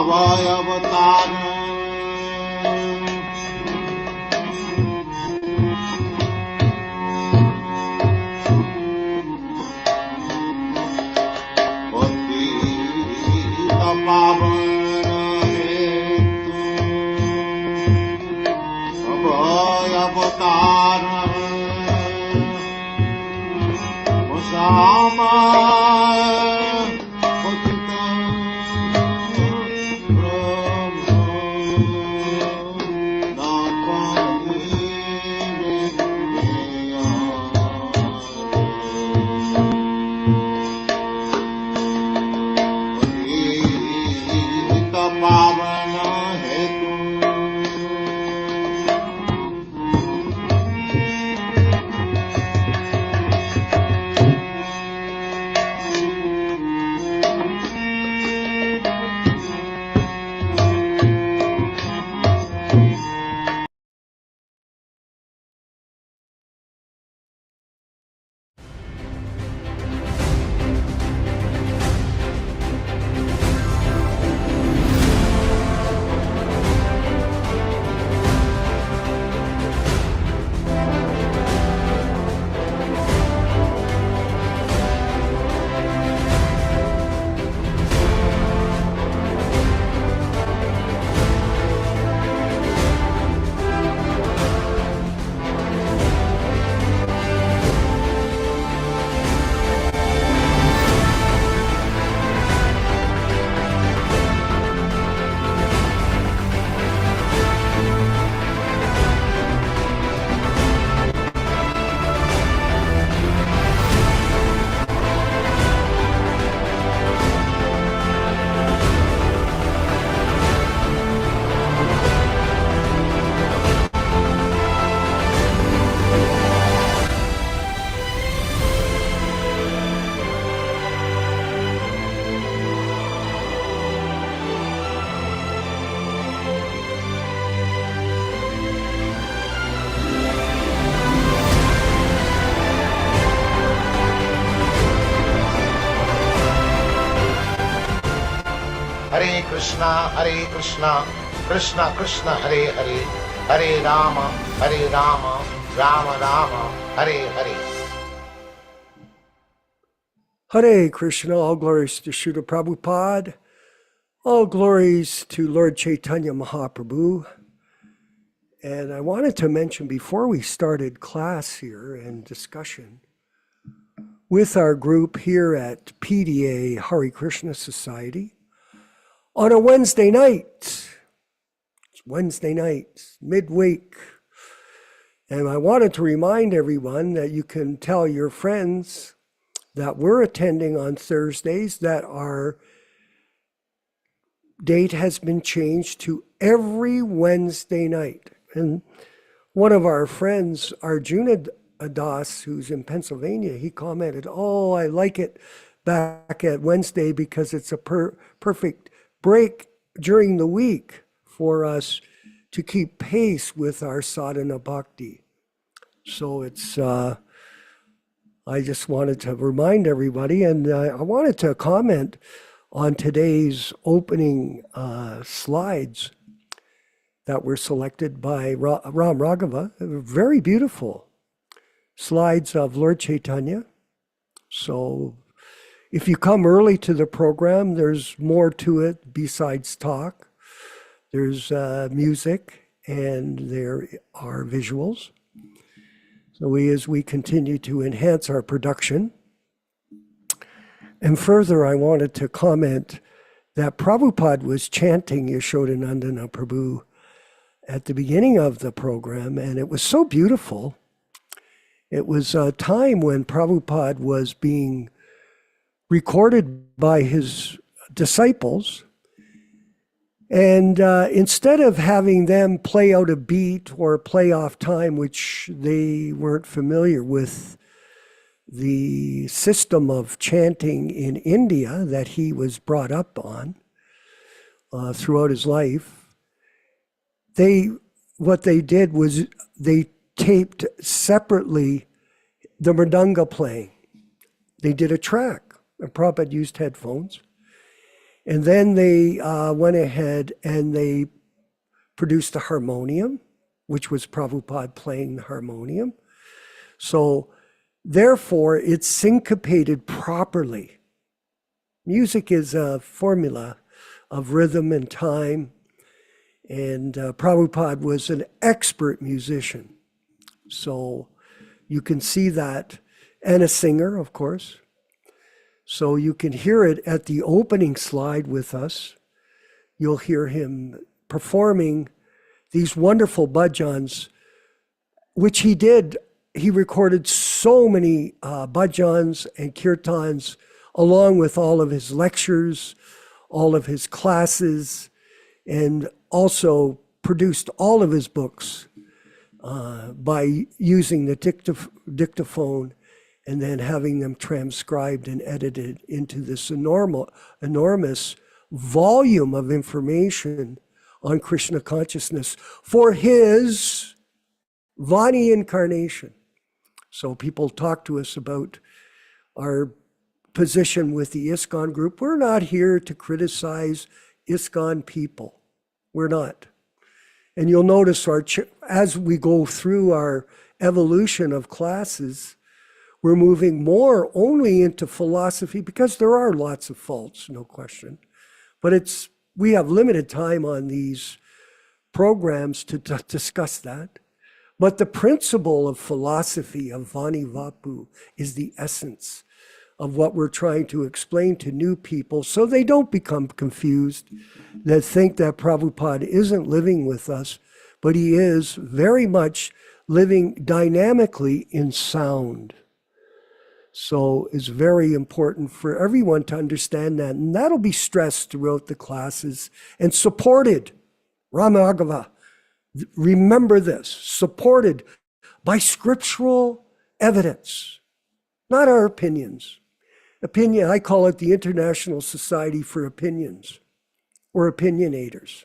अभय अवतार पावन अभय अवतार Shyama Hare Krishna, Krishna Krishna, Hare Hare, Hare Rama, Rama Rama, Hare Hare. Hare Krishna, all glories to Srila Prabhupada, all glories to Lord Chaitanya Mahaprabhu. And I wanted to mention before we started class here and discussion with our group here at PDA Hare Krishna Society on a Wednesday night. It's Wednesday night, midweek. And I wanted to remind everyone that you can tell your friends that we're attending on Thursdays, that our date has been changed to every Wednesday night. And one of our friends, Arjuna Das, who's in Pennsylvania, he commented, "Oh, I like it back at Wednesday because it's a perfect break during the week for us to keep pace with our sadhana bhakti." So it's, I just wanted to remind everybody, and I wanted to comment on today's opening slides that were selected by Ram Raghava. Very beautiful slides of Lord Chaitanya. So if you come early to the program, there's more to it besides talk. There's music and there are visuals. So as we continue to enhance our production. And further, I wanted to comment that Prabhupada was chanting Yashodanandana Prabhu at the beginning of the program, and it was so beautiful. It was a time when Prabhupada was being recorded by his disciples, and instead of having them play out a beat or play off time, which they weren't familiar with the system of chanting in India that he was brought up on throughout his life, what they did was they taped separately the mridanga playing. They did a track, and Prabhupada used headphones, And then they went ahead and they produced a harmonium, which was Prabhupada playing the harmonium. So therefore, it's syncopated properly. Music is a formula of rhythm and time. And Prabhupada was an expert musician. So you can see that, and a singer, of course. So you can hear it at the opening slide with us. You'll hear him performing these wonderful bhajans, which he did. He recorded so many bhajans and kirtans, along with all of his lectures, all of his classes, and also produced all of his books by using the dictaphone and then having them transcribed and edited into this enormous volume of information on Krishna consciousness for his Vani incarnation. So people talk to us about our position with the ISKCON group. We're not here to criticize ISKCON people. We're not. And you'll notice as we go through our evolution of classes, we're moving more only into philosophy because there are lots of faults, no question. But we have limited time on these programs to discuss that. But the principle of philosophy of Vani Vapu is the essence of what we're trying to explain to new people so they don't become confused, that think that Prabhupada isn't living with us, but he is very much living dynamically in sound. So it's very important for everyone to understand that, and that'll be stressed throughout the classes and supported. Ramaghava, remember this, supported by scriptural evidence, not our opinions. Opinion, I call it the International Society for Opinions, or opinionators.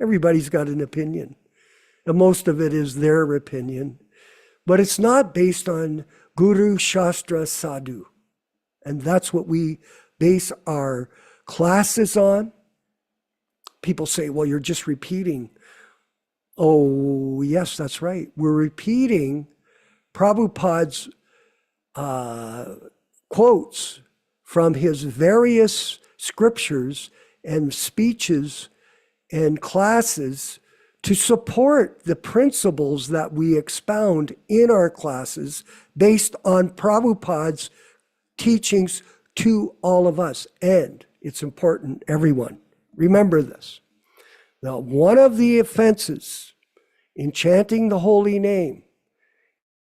Everybody's got an opinion, and most of it is their opinion, but it's not based on Guru, Shastra, Sadhu. And that's what we base our classes on. People say, well, you're just repeating. Oh, yes, that's right. We're repeating Prabhupada's quotes from his various scriptures and speeches and classes to support the principles that we expound in our classes based on Prabhupada's teachings to all of us. And it's important, everyone, remember this. Now, one of the offenses in chanting the holy name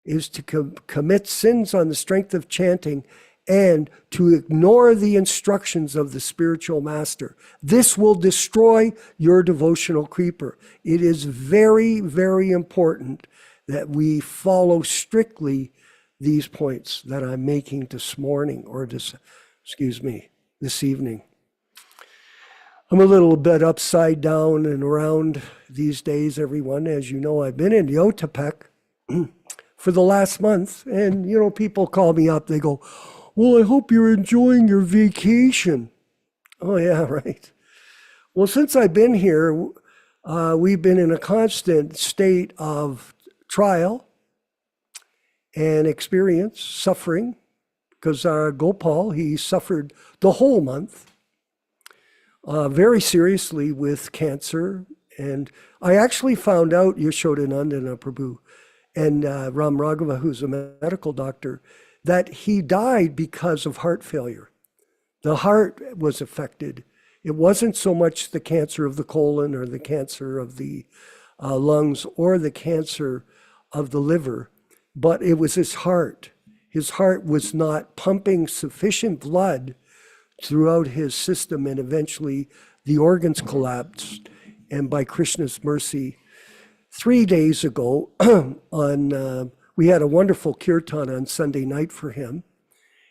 is to commit sins on the strength of chanting and to ignore the instructions of the spiritual master. This will destroy your devotional creeper. It is very, very important that we follow strictly these points that I'm making this morning, or this evening. I'm a little bit upside down and around these days, everyone. As you know, I've been in Yotapek for the last month, and people call me up, they go, well, I hope you're enjoying your vacation. Oh, yeah, right. Well, since I've been here, we've been in a constant state of trial and experience, suffering, because Gopal, he suffered the whole month very seriously with cancer. And I actually found out, Yashodananda Prabhu and Ram Raghava, who's a medical doctor, that he died because of heart failure. The heart was affected. It wasn't so much the cancer of the colon or the cancer of the lungs or the cancer of the liver, but it was his heart. His heart was not pumping sufficient blood throughout his system, and eventually the organs collapsed. And by Krishna's mercy, 3 days ago, we had a wonderful kirtan on Sunday night for him.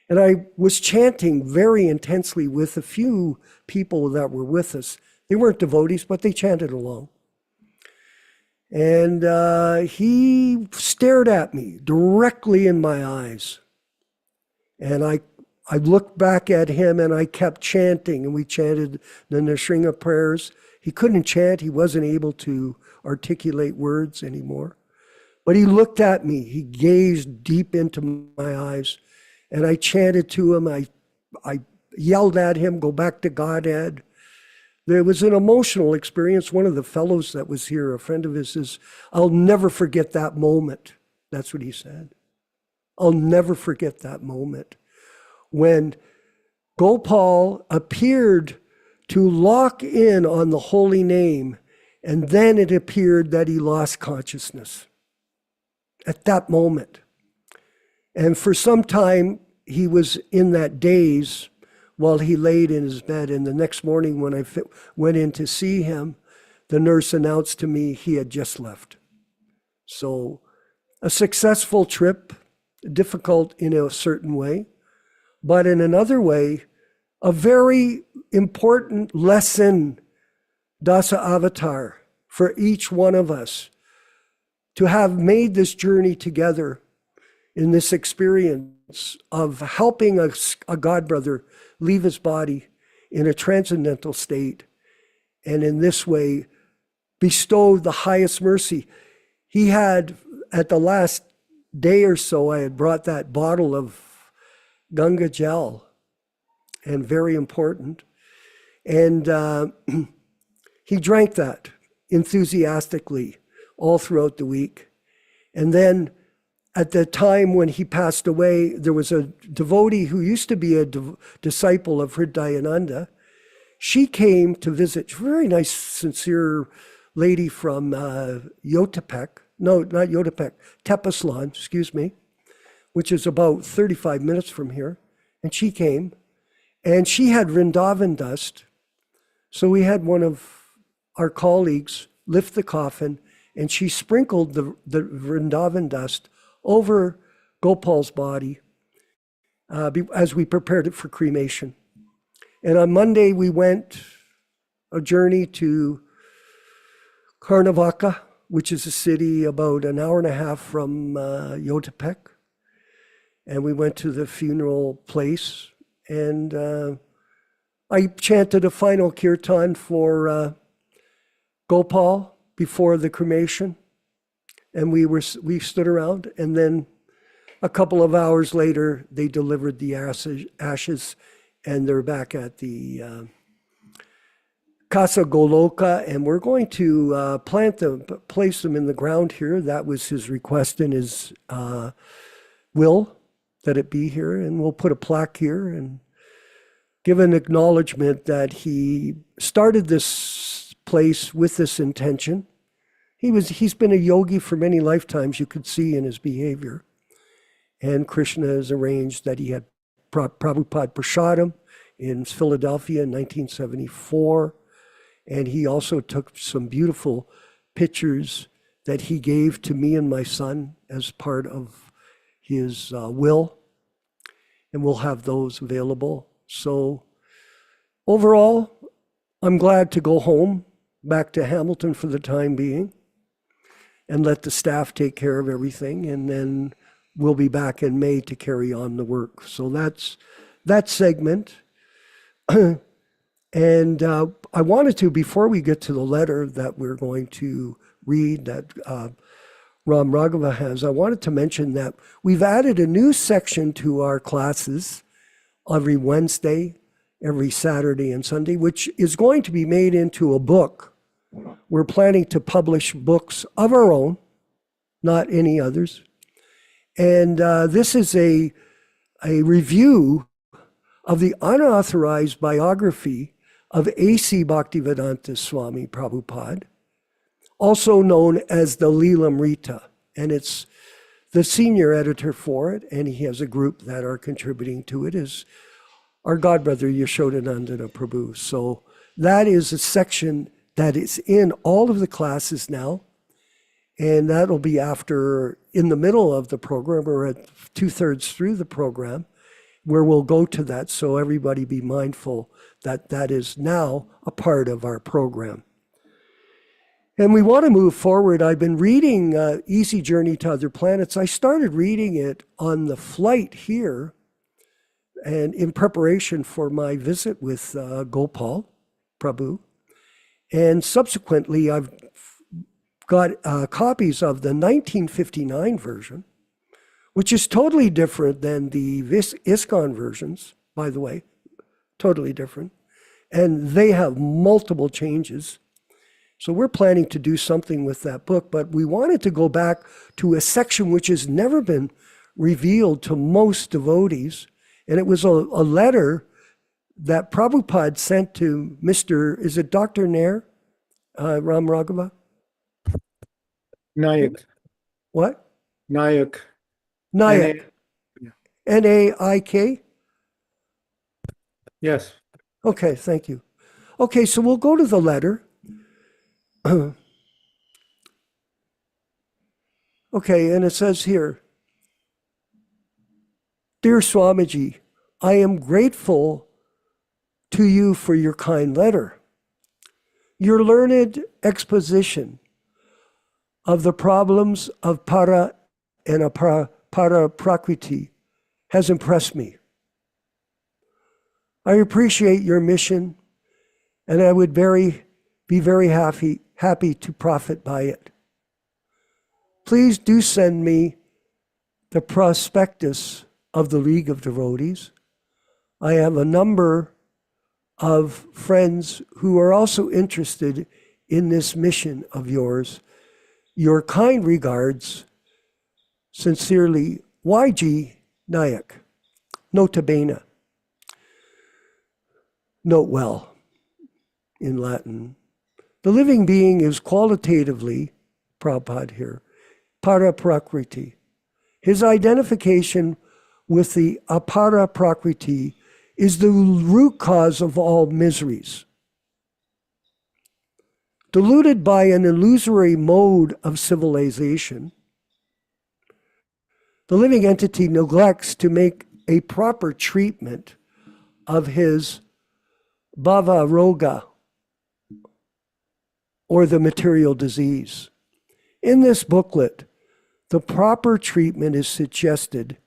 And I was chanting very intensely with a few people that were with us. They weren't devotees, but they chanted along. And he stared at me directly in my eyes. And I looked back at him and I kept chanting, and we chanted the Nrsimha prayers. He couldn't chant. He wasn't able to articulate words anymore. But he looked at me. He gazed deep into my eyes, and I chanted to him. I yelled at him, "Go back to Godhead." There was an emotional experience. One of the fellows that was here, a friend of his, says, "I'll never forget that moment." That's what he said. I'll never forget that moment when Gopal appeared to lock in on the holy name, and then it appeared that he lost consciousness at that moment. And for some time, he was in that daze while he laid in his bed. And the next morning when I went in to see him, the nurse announced to me he had just left. So a successful trip, difficult in a certain way, but in another way, a very important lesson, Dasa Avatar, for each one of us to have made this journey together in this experience of helping a God brother leave his body in a transcendental state, and in this way bestow the highest mercy. He had, at the last day or so, I had brought that bottle of Ganga gel, and very important. And he drank that enthusiastically all throughout the week. And then at the time when he passed away, there was a devotee who used to be a disciple of Nityānanda. She came to visit, very nice, sincere lady from Yotapek. No, not Yotapek, Tepeslan, excuse me, which is about 35 minutes from here. And she came, and she had Vrindavan dust. So we had one of our colleagues lift the coffin, and she sprinkled the Vrindavan dust over Gopal's body as we prepared it for cremation. And on Monday, we went a journey to Karnavaka, which is a city about an hour and a half from Yotapek. And we went to the funeral place, and I chanted a final kirtan for Gopal before the cremation. And we stood around, and then a couple of hours later, they delivered the ashes, and they're back at the Casa Goloka, and we're going to place them in the ground here. That was his request in his will, that it be here, and we'll put a plaque here and give an acknowledgement that he started this place with this intention. He's been a yogi for many lifetimes, you could see in his behavior. And Krishna has arranged that he had Prabhupada Prasadam in Philadelphia in 1974. And he also took some beautiful pictures that he gave to me and my son as part of his will. And we'll have those available. So overall, I'm glad to go home, back to Hamilton for the time being, and let the staff take care of everything. And then we'll be back in May to carry on the work. So that's that segment. And I wanted to, before we get to the letter that we're going to read that Ram Raghava has, I wanted to mention that we've added a new section to our classes every Wednesday, every Saturday and Sunday, which is going to be made into a book. We're planning to publish books of our own, not any others. And this is a review of the unauthorized biography of A.C. Bhaktivedanta Swami Prabhupada, also known as the Leelamrita. And it's the senior editor for it, and he has a group that are contributing to it, is our godbrother Yashodanandana Prabhu. So that is a section that is in all of the classes now, and that'll be in the middle of the program, or at 2/3 through the program, where we'll go to that. So everybody be mindful that that is now a part of our program. And we want to move forward. I've been reading Easy Journey to Other Planets. I started reading it on the flight here and in preparation for my visit with Gopal, Prabhu. And subsequently, I've got copies of the 1959 version, which is totally different than the ISKCON versions, by the way, totally different. And they have multiple changes. So we're planning to do something with that book, but we wanted to go back to a section which has never been revealed to most devotees. And it was a letter that Prabhupada sent to is it Dr. Nair, Ram Raghava? Nayak. What? Nayak. Nayak. Naik? Yes. Okay, thank you. Okay, so we'll go to the letter. Okay, and it says here, Dear Swamiji, I am grateful to you for your kind letter. Your learned exposition of the problems of para and para prakriti has impressed me. I appreciate your mission, and I would be very happy to profit by it. Please do send me the prospectus of the League of Devotees. I have a number of friends who are also interested in this mission of yours. Your kind regards, sincerely, YG Nayak. Nota bene. Note well, in Latin. The living being is qualitatively, Prabhupada here, para prakriti. His identification with the apara prakriti is the root cause of all miseries. Deluded by an illusory mode of civilization, the living entity neglects to make a proper treatment of his bhava roga, or the material disease. In this booklet, the proper treatment is suggested,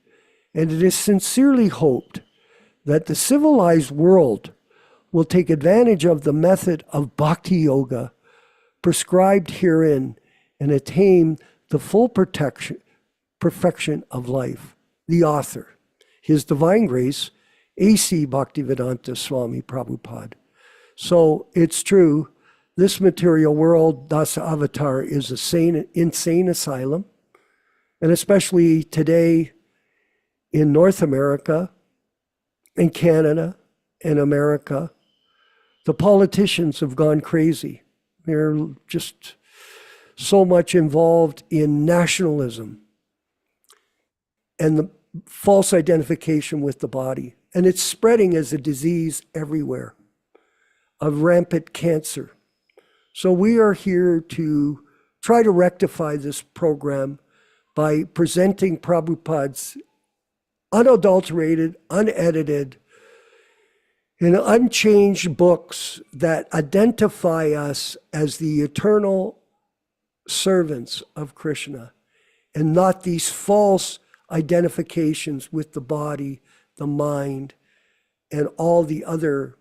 and it is sincerely hoped that the civilized world will take advantage of the method of bhakti yoga prescribed herein and attain the full perfection of life. The author, His Divine Grace, A.C. Bhaktivedanta Swami Prabhupada. So it's true, this material world, Dasa Avatar, is an insane asylum. And especially today in North America, in Canada, in America, the politicians have gone crazy. They're just so much involved in nationalism and the false identification with the body. And it's spreading as a disease everywhere, of rampant cancer. So we are here to try to rectify this program by presenting Prabhupada's unadulterated, unedited, and unchanged books that identify us as the eternal servants of Krishna, and not these false identifications with the body, the mind, and all the other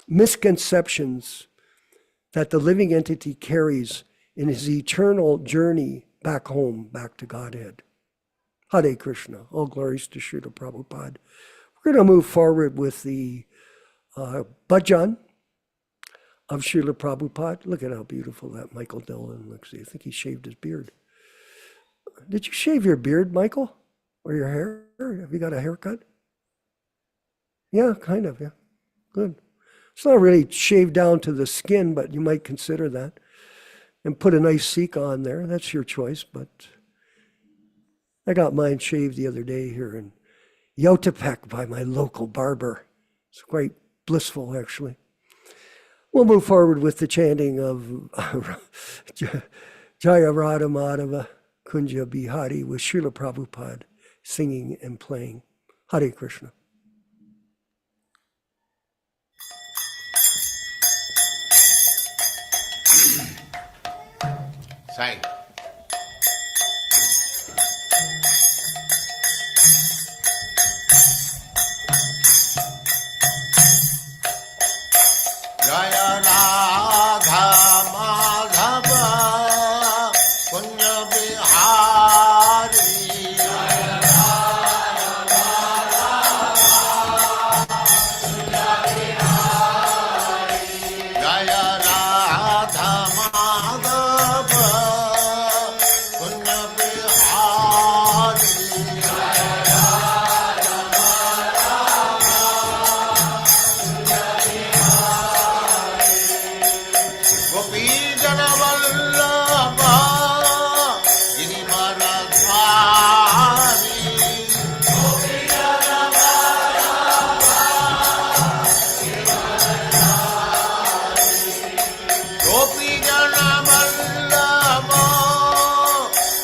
misconceptions that the living entity carries in his eternal journey back home, back to Godhead. Hare Krishna. All glories to Srila Prabhupada. We're going to move forward with the bhajan of Srila Prabhupada. Look at how beautiful that Michael Dillon looks. I think he shaved his beard. Did you shave your beard, Michael? Or your hair? Have you got a haircut? Yeah, kind of, yeah. Good. It's not really shaved down to the skin, but you might consider that. And put a nice sika on there. That's your choice, but I got mine shaved the other day here in Yautepec by my local barber. It's quite blissful, actually. We'll move forward with the chanting of Jaya Radha Madhava Kunja Bihari with Srila Prabhupada singing and playing. Hare Krishna. Sing. Jaya Radha Madhava Punya Bihari Jaya Radha Madhava Punya Bihari Gopi Jana Vallabha Girivaradhari Gopi Jana Vallabha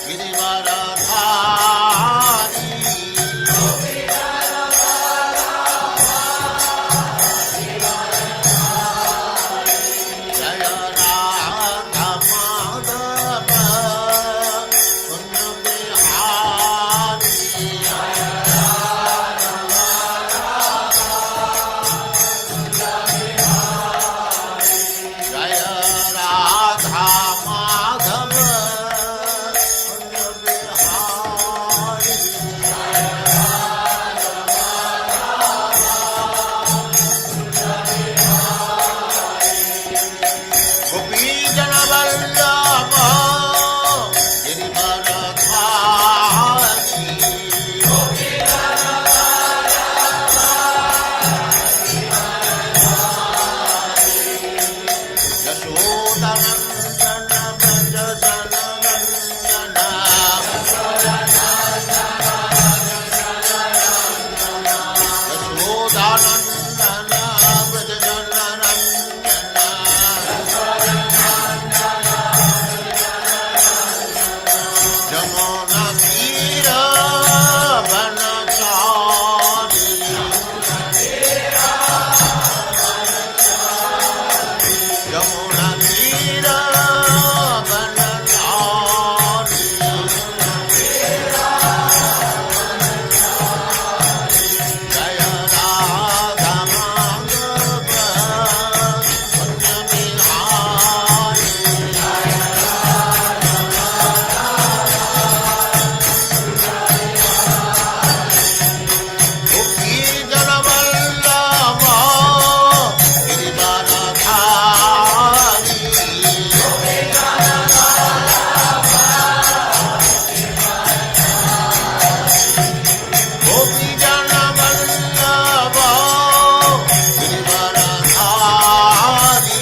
Girivaradhari Jaya Radha Madhava Punya Bihari Jaya Radha Madhava Punya Bihari Gopi Jana Vallabha Girivaradhari Yashodanandana Braja Jananandana Yashodanandana Braja Jananandana Jamuna Tira Vanachari Jamuna Tira Vanachari Jaya Radha Madhava Punya Bihari Gopi Jana Vallabha Girivaradhari Gopi Jana Vallabha Girivaradhari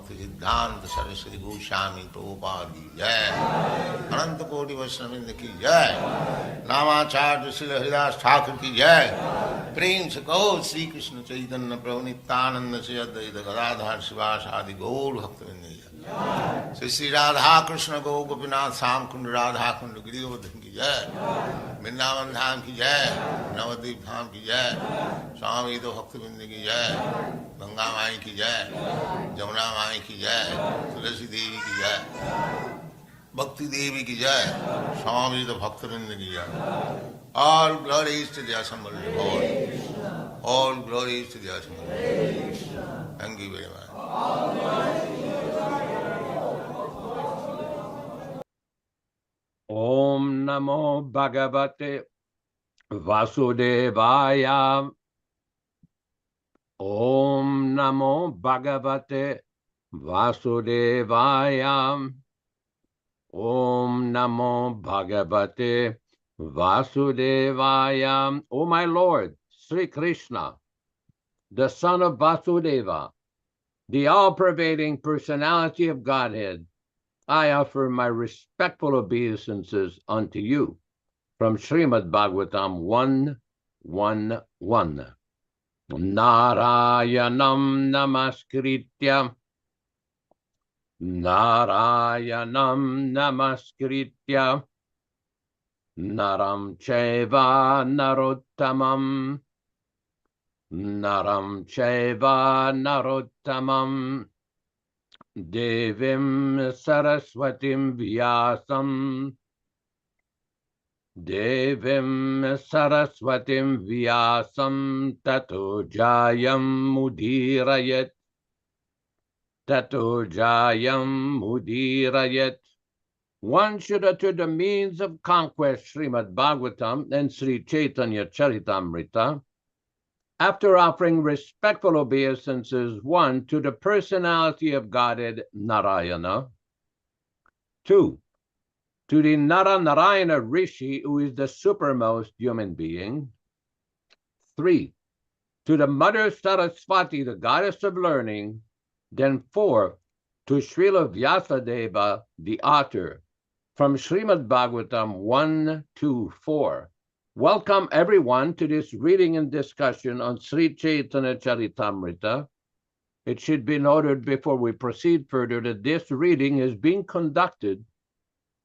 सिद्धांत सरस्वती गोस्वामी प्रभुपाद की जय, अनंत कोटि वैष्णववृंद की जय, नामाचार्य श्री हरिदास ठाकुर की जय। प्रेम से कहो श्री कृष्ण चैतन्य प्रभु नित्यानंद से अद्वैत गदाधर शिवासादि गौर भक्तवृंद की जय। श्री श्री राधा कृष्ण गौ गोपीनाथ श्याम कुंड राधा कुंड गिरिवर्धन की जय, वृंदावन धाम की जय, नवद्वीप धाम की जय, स्वामी तो भक्तवृंद की जय, गंगा माई की जय, जमुना माई की जय, तुलसी देवी की जय। Bhakti Devi ki jai. Swami Bhaktivinoda ki jai. All glories to the assembled Lord. All glories to the assembled Lord. Thank you very much. Om Namo Bhagavate Vasudevaya. Om Namo Bhagavate Vasudevaya. Om Namo Bhagavate Vasudevaya. O my Lord, Sri Krishna, the son of Vasudeva, the all-pervading personality of Godhead, I offer my respectful obeisances unto you. From Srimad Bhagavatam 1:1:1. Narayanam namaskritya. Narayanam namaskritya. Naram chaiva narottamam. Naram chaiva narottamam. Devim saraswatim vyasam. Devim saraswatim vyasam tato jayam mudirayat. Tato jayam mudirayat. One should utter the means of conquest, Srimad Bhagavatam and Sri Chaitanya Charitamrita, after offering respectful obeisances, 1, to the personality of Godhead, Narayana, 2, to the Narayana Rishi, who is the supermost human being, 3, to the Mother Saraswati, the goddess of learning, then 4, to Srila Vyasadeva, the author, from Srimad Bhagavatam 1-4. Welcome everyone to this reading and discussion on Sri Chaitanya Charitamrita. It should be noted before we proceed further that this reading is being conducted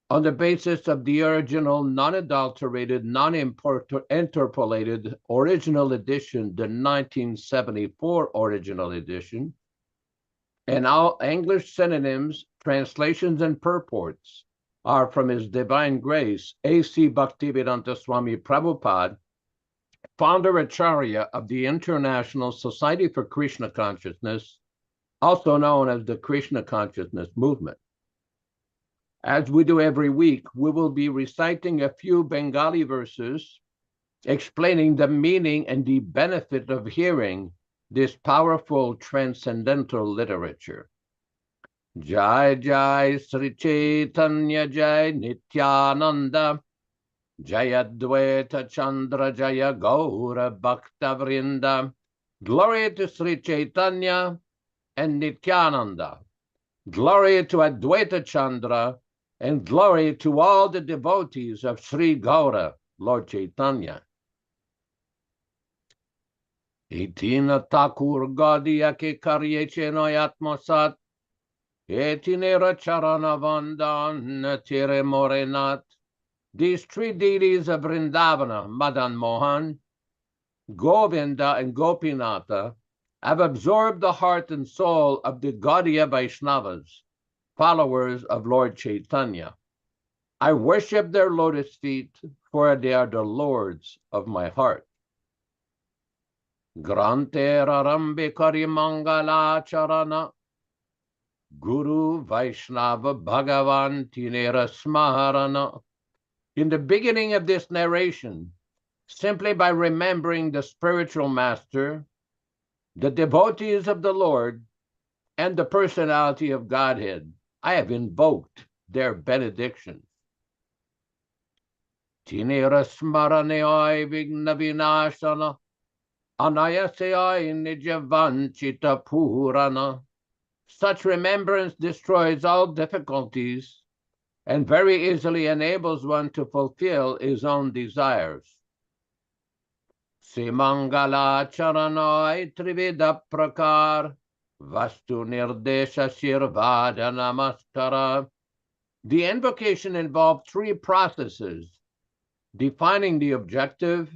on the basis of the original, non-adulterated, non-interpolated original edition, the 1974 original edition, and all English synonyms, translations, and purports are from His Divine Grace, A.C. Bhaktivedanta Swami Prabhupada, founder Acharya of the International Society for Krishna Consciousness, also known as the Krishna Consciousness Movement. As we do every week, we will be reciting a few Bengali verses explaining the meaning and the benefit of hearing this powerful transcendental literature. Jai Jai Sri Chaitanya Jai Nityānanda Jaya Dvaita Chandra Jaya Gaura Bhakta Vrinda. Glory to Sri Chaitanya and Nityānanda. Glory to Advaita Chandra and glory to all the devotees of Sri Gaura, Lord Chaitanya. Itina Thakur Gaudiya ke karye chenoyatmasat. Etinera Charana Vandan Tire Morenat. These three deities of Vrindavana, Madan Mohan, Govinda, and Gopinatha, have absorbed the heart and soul of the Gaudiya Vaishnavas, followers of Lord Chaitanya. I worship their lotus feet, for they are the lords of my heart. Grante Rarambe Karimangala Charana. Guru Vaishnava Bhagavan Tinera Smaharana. In the beginning of this narration, simply by remembering the spiritual master, the devotees of the Lord, and the personality of Godhead, I have invoked their benedictions. Tinera Smaraneoi Vigna Vinashana Anayaseoi Nijavanchita Purana. Such remembrance destroys all difficulties and very easily enables one to fulfill his own desires. Simangala Charanoi Trivida Prakar Vastu Nirdesha Shirvada Namaskara. The invocation involved 3 processes: defining the objective,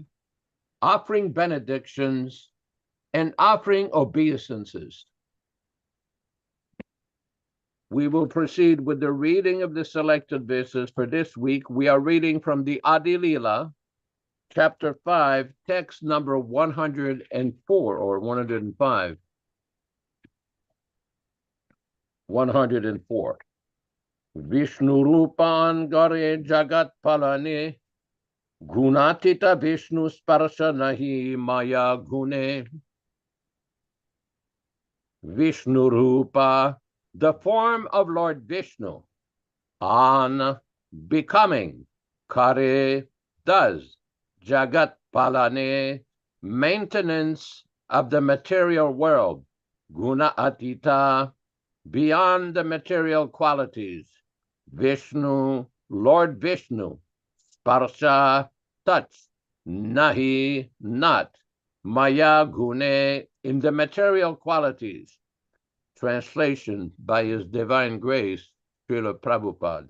offering benedictions, and offering obeisances. We will proceed with the reading of the selected verses for this week. We are reading from the Adi Lila, chapter 5, text number 104 or 105. 104. Vishnu Rupan Gare Jagat Palane Gunatita Vishnu Sparsha Nahi Maya Gune. Vishnu Rupa, the form of Lord Vishnu, on becoming, Kare does, Jagat Palane, maintenance of the material world, Guna Atita, beyond the material qualities, Vishnu, Lord Vishnu, Sparsha, touch, Nahi, not, Maya Gune, in the material qualities. Translation by His Divine Grace, Srila Prabhupada.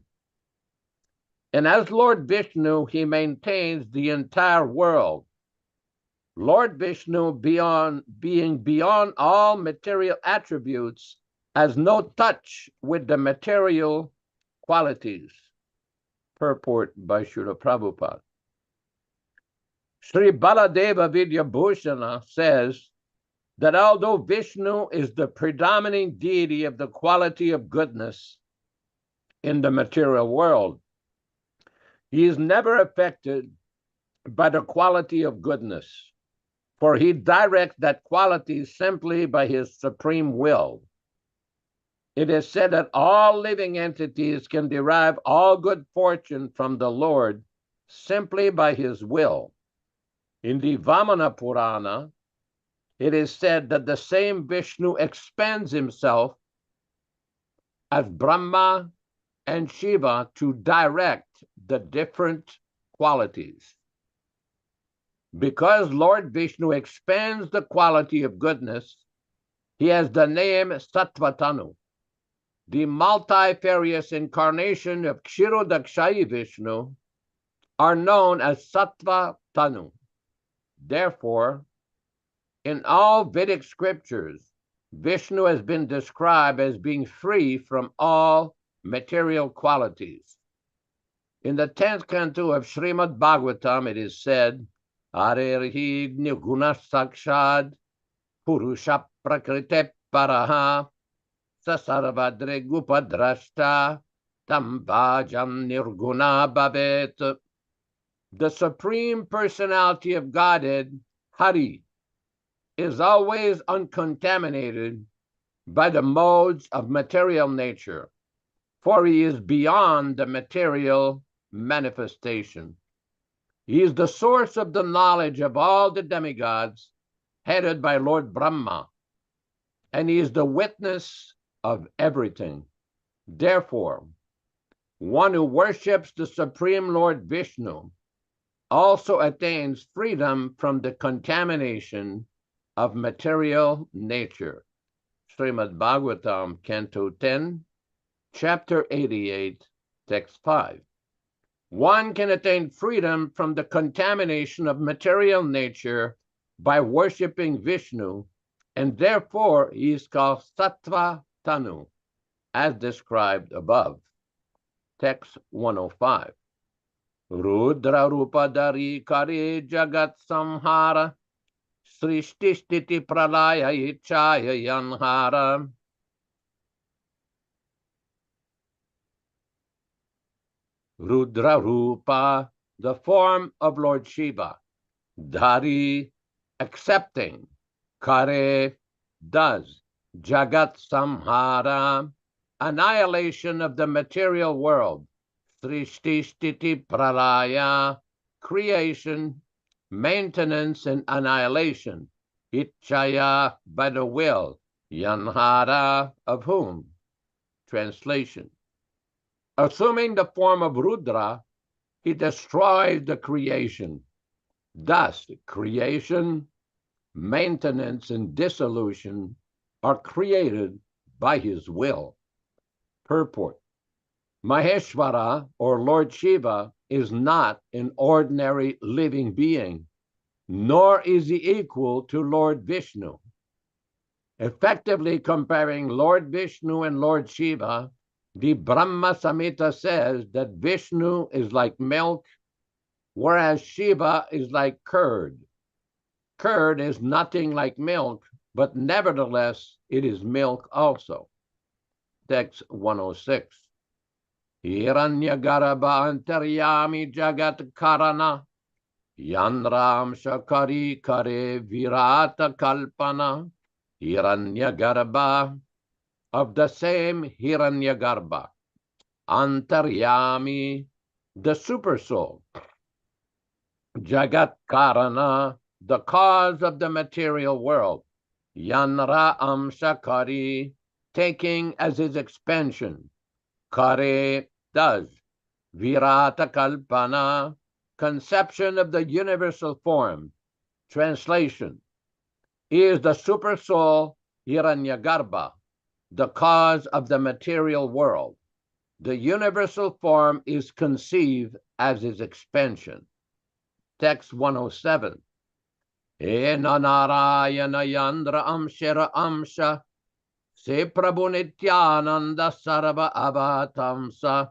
And as Lord Vishnu, He maintains the entire world. Lord Vishnu, being beyond all material attributes, has no touch with the material qualities. Purport by Srila Prabhupada. Sri Baladeva Vidyabhushana says that although Vishnu is the predominating deity of the quality of goodness in the material world, he is never affected by the quality of goodness, for he directs that quality simply by his supreme will. It is said that all living entities can derive all good fortune from the Lord simply by his will. In the Vamana Purana, it is said that the same Vishnu expends himself as Brahma and Shiva to direct the different qualities. Because Lord Vishnu expends the quality of goodness, he has the name Sattvatanu. The multifarious incarnation of Kshirodakshayi Vishnu are known as Sattvatanu. Therefore, in all Vedic scriptures, Vishnu has been described as being free from all material qualities. In the 10th canto of Srimad Bhagavatam, it is said, Arerhi Nirguna Sakshad Purusha Prakrite Paraha Sasarvadre Gupadrashta Tam Bhajam Nirguna Bhavet. The Supreme Personality of Godhead, Hari, is always uncontaminated by the modes of material nature, for he is beyond the material manifestation. He is the source of the knowledge of all the demigods, headed by Lord Brahma, and he is the witness of everything. Therefore, one who worships the Supreme Lord Vishnu also attains freedom from the contamination of material nature. Srimad Bhagavatam, Canto 10, Chapter 88, Text 5. One can attain freedom from the contamination of material nature by worshipping Vishnu, and therefore he is called Sattva Tanu, as described above. Text 105. Rudra Rupadari Kare Jagat Samhara Srishti Sthiti Pralaya Ichaya Yanhara. Rudra Rupa, the form of Lord Shiva. Dhari, accepting. Kare, does. Jagat Samhara, annihilation of the material world. Srishti Sthiti Pralaya, creation, maintenance, and annihilation. Ichaya, by the will. Yanhara, of whom? Translation. Assuming the form of Rudra, he destroys the creation. Thus, creation, maintenance, and dissolution are created by his will. Purport. Maheshvara, or Lord Shiva, is not an ordinary living being, nor is he equal to Lord Vishnu. Effectively comparing Lord Vishnu and Lord Shiva The Brahma Samhita says that Vishnu is like milk, whereas Shiva is like curd. Curd is nothing like milk, but nevertheless it is milk also. Text 106. Hiranyagarbha antaryami jagat karana Yanram shakari kare virata kalpana Hiranyagarbha, of the same Hiranyagarbha. Antaryami, the supersoul. Jagat karana, the cause of the material world. Yanra amshakari, taking as his expansion. Kare, does. Virata kalpana, conception of the universal form. Translation: is the super soul Hiranyagarbha, the cause of the material world. The universal form is conceived as its expansion. Text 107. Ena Narayana Yandra Amshara Amsha Se Prabhu Nityānanda Sarva Avatamsa.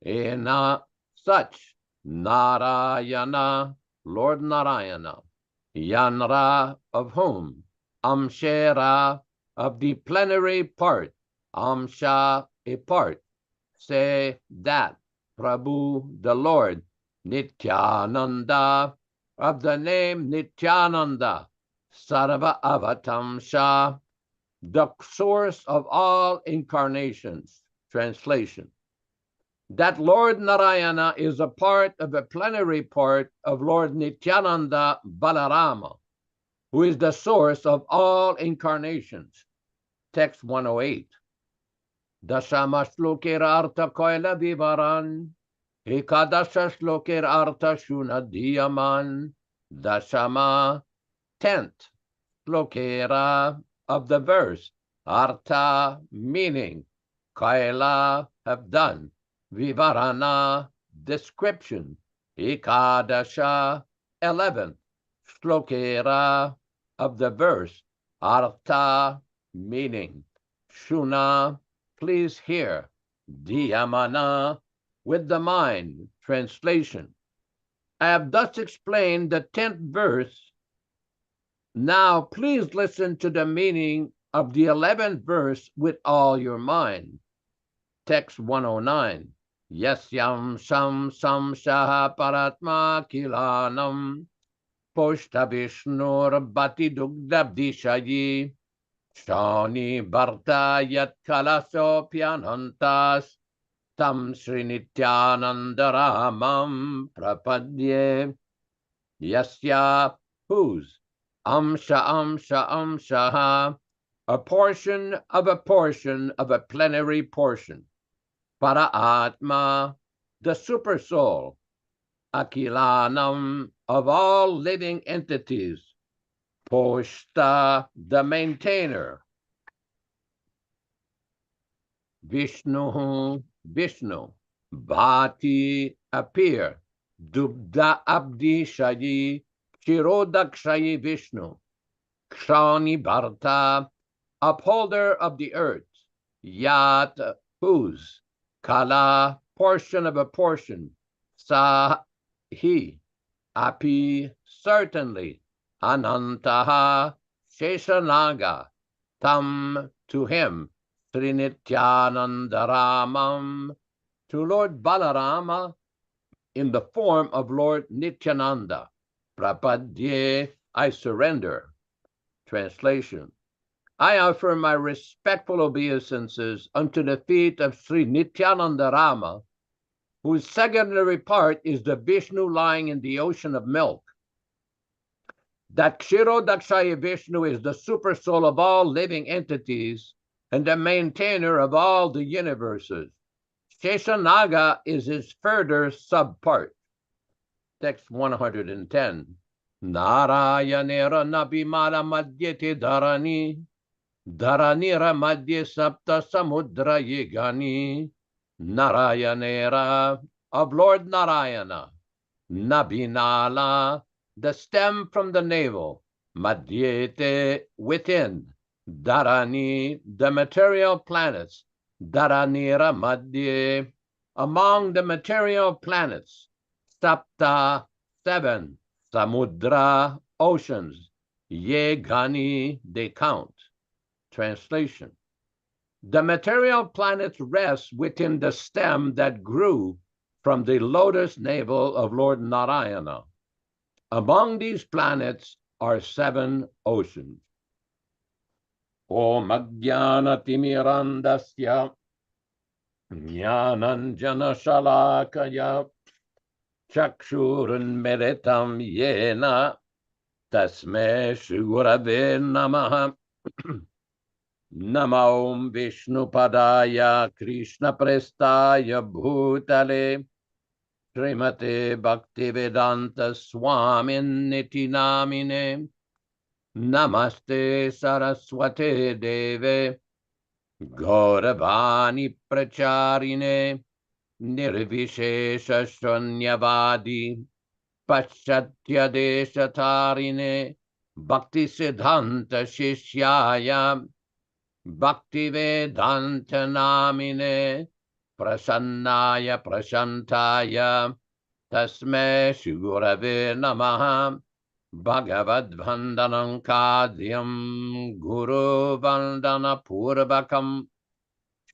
Ena, such, Narayana, Lord Narayana, Yanra, of whom, Amshera, of the plenary part, Amsha, a part, say that, Prabhu, the Lord, Nityānanda, of the name Nityānanda, Sarva Avatamsha, the source of all incarnations. Translation: that Lord Narayana is a part of a plenary part of Lord Nityānanda Balarama, who is the source of all incarnations. Text 108. Dashama shlokir artha koila vivaran, ekadasha shlokir artha shuna diyaman, dashama, 10th, shlokera, of the verse, artha, meaning, kaila, have done, Vivarana, description. Ekadasha, 11th. Shlokera, of the verse. Artha, meaning. Shuna, please hear. Dhyamana, with the mind. Translation: I have thus explained the 10th verse. Now please listen to the meaning of the 11th verse with all your mind. Text 109. Yasyam sam samshaha paratma kilanam poshta vishnur bhati dugdabdishayi shani bharta yat kalaso pyanantas tam Sri Nityānanda Ramam prapadye. Yasya, whose, amshaha, a portion of a portion of a plenary portion. Paraatma, the super soul. Akilanam, of all living entities. Poshta, the maintainer. Vishnu, Bhati, appear. Dubda abdi shayi, Kshirodakshayi Vishnu. Kshani Bharta, upholder of the earth. Yat, whose. Kala, portion of a portion. Sa, he. Api, certainly. Anantaha, Sheshanaga. Tam, to him. Sri Nityānanda Ramam, to Lord Balarama, in the form of Lord Nityānanda. Prapadye, I surrender. Translation: I offer my respectful obeisances unto the feet of Sri Nityānanda Rama, whose secondary part is the Vishnu lying in the ocean of milk. That Kshirodakshaya Vishnu is the super soul of all living entities and the maintainer of all the universes. Sheshanaga is his further subpart. Text 110. Narayanera nabimala madhyete dharani, dharanira madhye sapta samudra yigani. Narayanera, of Lord Narayana. Nabinala, the stem from the navel. Madhyete, within. Dharani, the material planets. Dharanira Madhye, among the material planets. Sapta, 7. Samudra, oceans. Ye Gani, they count. Translation. The material planets rest within the stem that grew from the lotus navel of Lord Narayana. Among these planets are 7 oceans. Om Ajnana Timirandasya Jnananjana Shalakaya Chakshurun Meritam Yena Tasme Shurave Namaha Namo Vishnu Padaya Krishna Prestaya Bhutale Srimate Bhaktivedanta Swamin Niti Namine Namaste Saraswate Deve Gauravani Pracharine Nirvishesha Shunyavadi Paschatya Deshatarine Bhakti Siddhanta Shishyaya Bhakti Vedanta Namine Prasannaya Prashantaya Tasme Shurave Namaha Bhagavad Vandanam Kadyam Guru Vandana Purvakam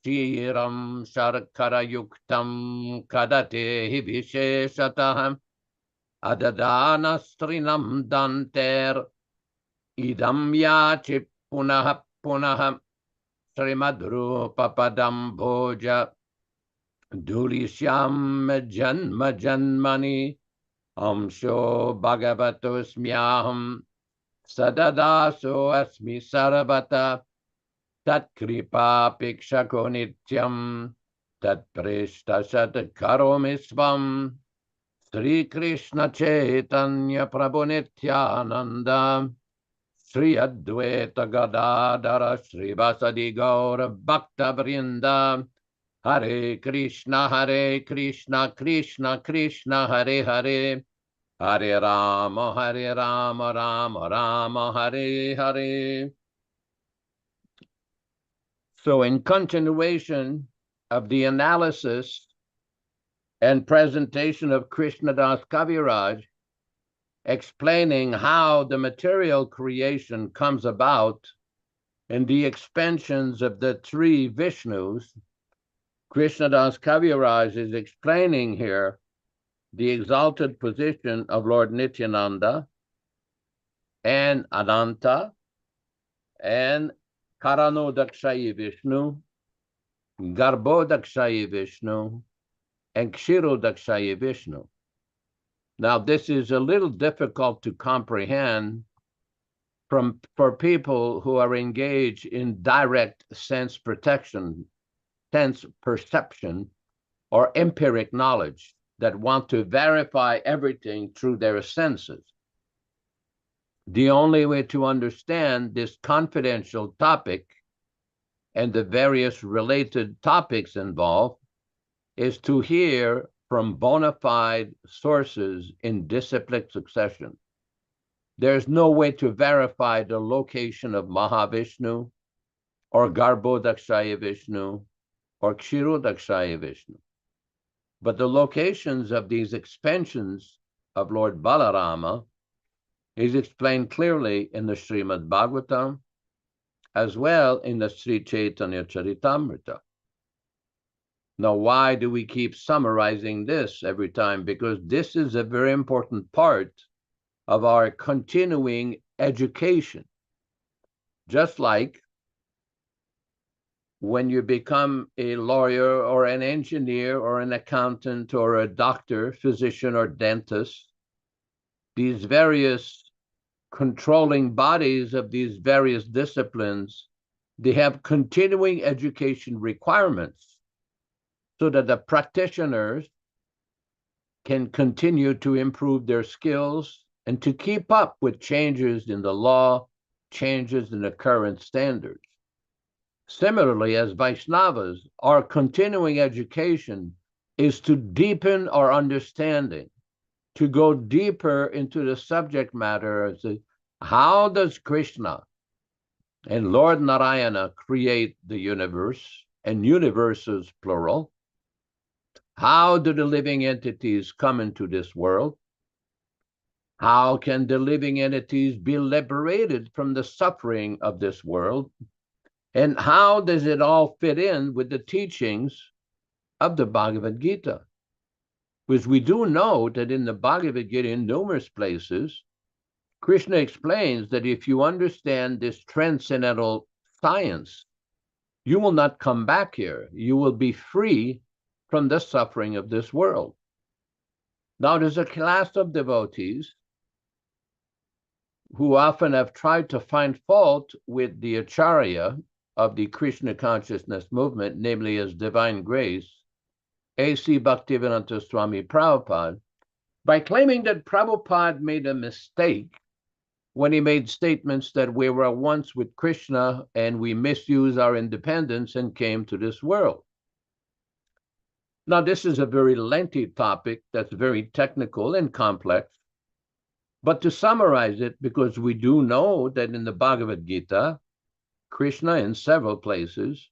Shiram Sharkara Yuktam Kadate Visheshataham Adadana Strinam Danter Idam Yachi Punaha Punaha Srimadrupa Padam Bhoja Durishyam Janma Janmani Amsho Bhagavatosmyaham Sadadaso Asmi Sarvata Tat Kripa Pikshako Nityam Tat Prishta Sat Karomisvam Sri Krishna Chaitanya Prabhu Nityānanda Sri Advaita Gadadara Sri Vasadi Gaura Bhakta Vrinda Hare Krishna Krishna Krishna Hare Hare Hare Rama Rama Rama Hare Hare. So in continuation of the analysis and presentation of Krishnadas Kaviraj, explaining how the material creation comes about in the expansions of the 3 Vishnus, Krishnadas Kaviraj is explaining here the exalted position of Lord Nityānanda and Ananta and Karanodakshayi Vishnu, Garbhodakshayi Vishnu, and Kshirodakshayi Vishnu. Now, this is a little difficult to comprehend for people who are engaged in direct sense perception, or empiric knowledge, that want to verify everything through their senses. The only way to understand this confidential topic and the various related topics involved is to hear from bona fide sources in disciplic succession. There's no way to verify the location of Mahavishnu or Garbhodakshaya Vishnu or Kshirodakshaya Vishnu. But the locations of these expansions of Lord Balarama is explained clearly in the Srimad Bhagavatam, as well in the Sri Chaitanya Charitamrita. Now, why do we keep summarizing this every time? Because this is a very important part of our continuing education. Just like when you become a lawyer or an engineer or an accountant or a doctor, physician or dentist, these various controlling bodies of these various disciplines, they have continuing education requirements so that the practitioners can continue to improve their skills and to keep up with changes in the law, changes in the current standards. Similarly, as Vaishnavas, our continuing education is to deepen our understanding, to go deeper into the subject matter as to how does Krishna and Lord Narayana create the universe, and universes plural. How do the living entities come into this world? How can the living entities be liberated from the suffering of this world? And how does it all fit in with the teachings of the Bhagavad Gita? Because we do know that in the Bhagavad Gita, in numerous places, Krishna explains that if you understand this transcendental science, you will not come back here. You will be free from the suffering of this world. Now, there's a class of devotees who often have tried to find fault with the Acharya of the Krishna consciousness movement, namely as Divine Grace, A.C. Bhaktivedanta Swami Prabhupada, by claiming that Prabhupada made a mistake when he made statements that we were once with Krishna and we misused our independence and came to this world. Now, this is a very lengthy topic that's very technical and complex. But to summarize it, because we do know that in the Bhagavad Gita, Krishna in several places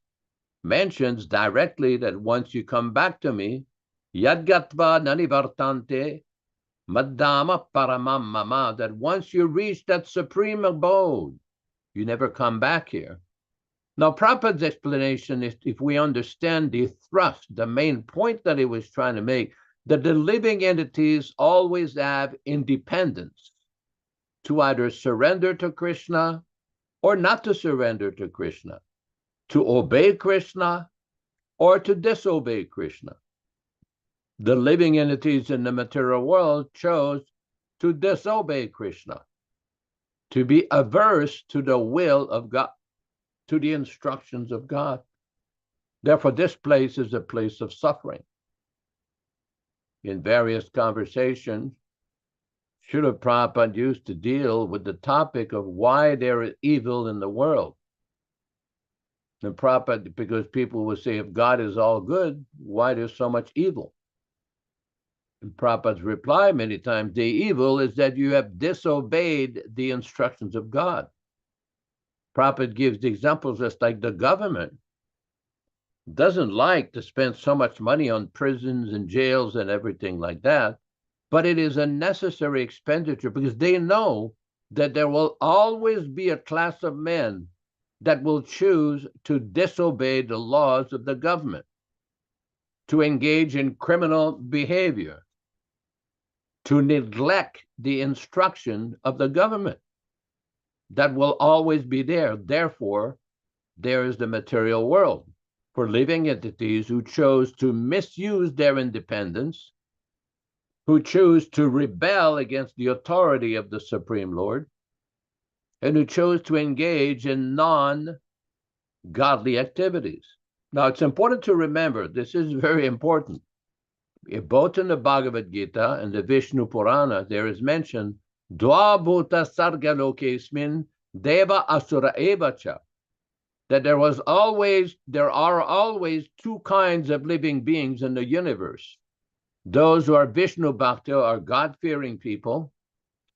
mentions directly that once you come back to me, yadgatva nanivartante maddama paramam mama, that once you reach that supreme abode, you never come back here. Now, Prabhupada's explanation is, if we understand the thrust, the main point that he was trying to make, that the living entities always have independence to either surrender to Krishna or not to surrender to Krishna, to obey Krishna or to disobey Krishna. The living entities in the material world chose to disobey Krishna, to be averse to the will of God, to the instructions of God. Therefore, this place is a place of suffering. In various conversations, Srila Prabhupada used to deal with the topic of why there is evil in the world. And Prabhupada, because people would say, if God is all good, why there's so much evil? And Prabhupada's reply many times, the evil is that you have disobeyed the instructions of God. Prabhupada gives the examples just like the government doesn't like to spend so much money on prisons and jails and everything like that, but it is a necessary expenditure because they know that there will always be a class of men that will choose to disobey the laws of the government, to engage in criminal behavior, to neglect the instruction of the government. That will always be there. Therefore, there is the material world for living entities who chose to misuse their independence, who choose to rebel against the authority of the Supreme Lord, and who chose to engage in non-godly activities. Now, it's important to remember, this is very important. Both in the Bhagavad Gita and the Vishnu Purana, there is mentioned, Dva bhuta sarga lokesmin deva asura evacha, that there are always two kinds of living beings in the universe. Those who are Vishnu Bhakta are God-fearing people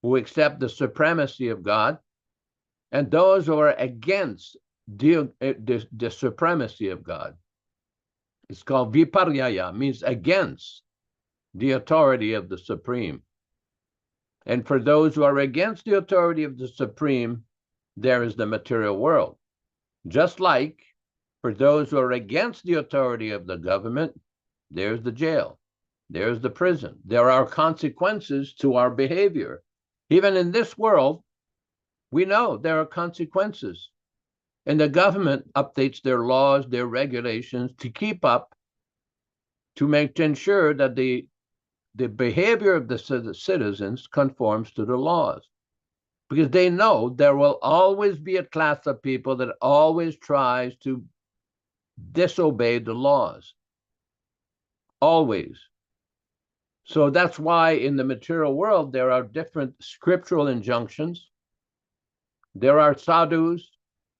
who accept the supremacy of God, and those who are against the supremacy of God. It's called viparyaya, means against the authority of the Supreme. And for those who are against the authority of the Supreme, there is the material world. Just like for those who are against the authority of the government, there's the jail, there's the prison. There are consequences to our behavior. Even in this world, we know there are consequences. And the government updates their laws, their regulations to keep up, to ensure that the behavior of the citizens conforms to the laws. Because they know there will always be a class of people that always tries to disobey the laws. Always. So that's why in the material world, there are different scriptural injunctions. There are sadhus,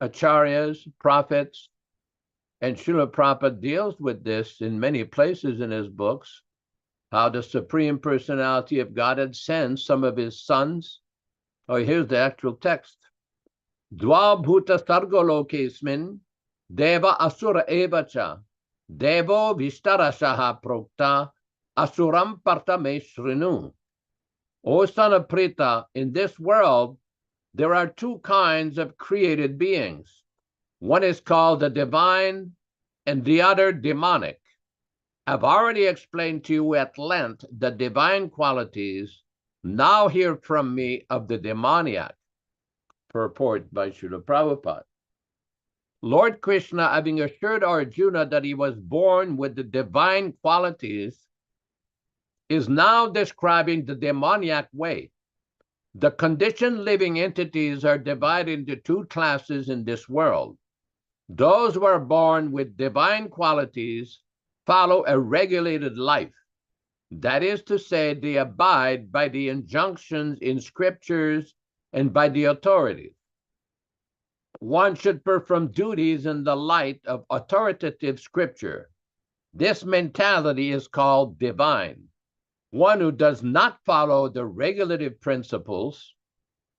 acharyas, prophets, and Srila Prabhupada deals with this in many places in his books, how the Supreme Personality of God had sent some of his sons. Oh, here's the actual text. Dvabhuta sargolokesmin, deva asura evacha, devo vistarashaha prokta, asuram partame shrinu. O son of Prita, in this world, there are two kinds of created beings. One is called the divine and the other demonic. I've already explained to you at length the divine qualities. Now hear from me of the demoniac. Purport by Srila Prabhupada. Lord Krishna, having assured Arjuna that he was born with the divine qualities, is now describing the demoniac way. The conditioned living entities are divided into two classes in this world. Those who are born with divine qualities follow a regulated life. That is to say, they abide by the injunctions in scriptures and by the authorities. One should perform duties in the light of authoritative scripture. This mentality is called divine. One who does not follow the regulative principles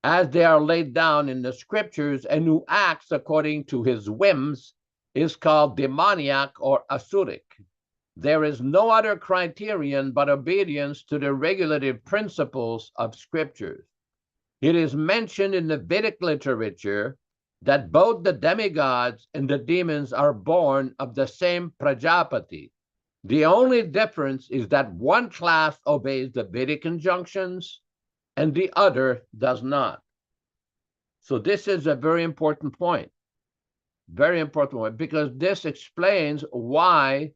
as they are laid down in the scriptures and who acts according to his whims is called demoniac or asuric. There is no other criterion but obedience to the regulative principles of scriptures. It is mentioned in the Vedic literature that both the demigods and the demons are born of the same Prajapati. The only difference is that one class obeys the Vedic injunctions and the other does not. So this is a very important point, because this explains why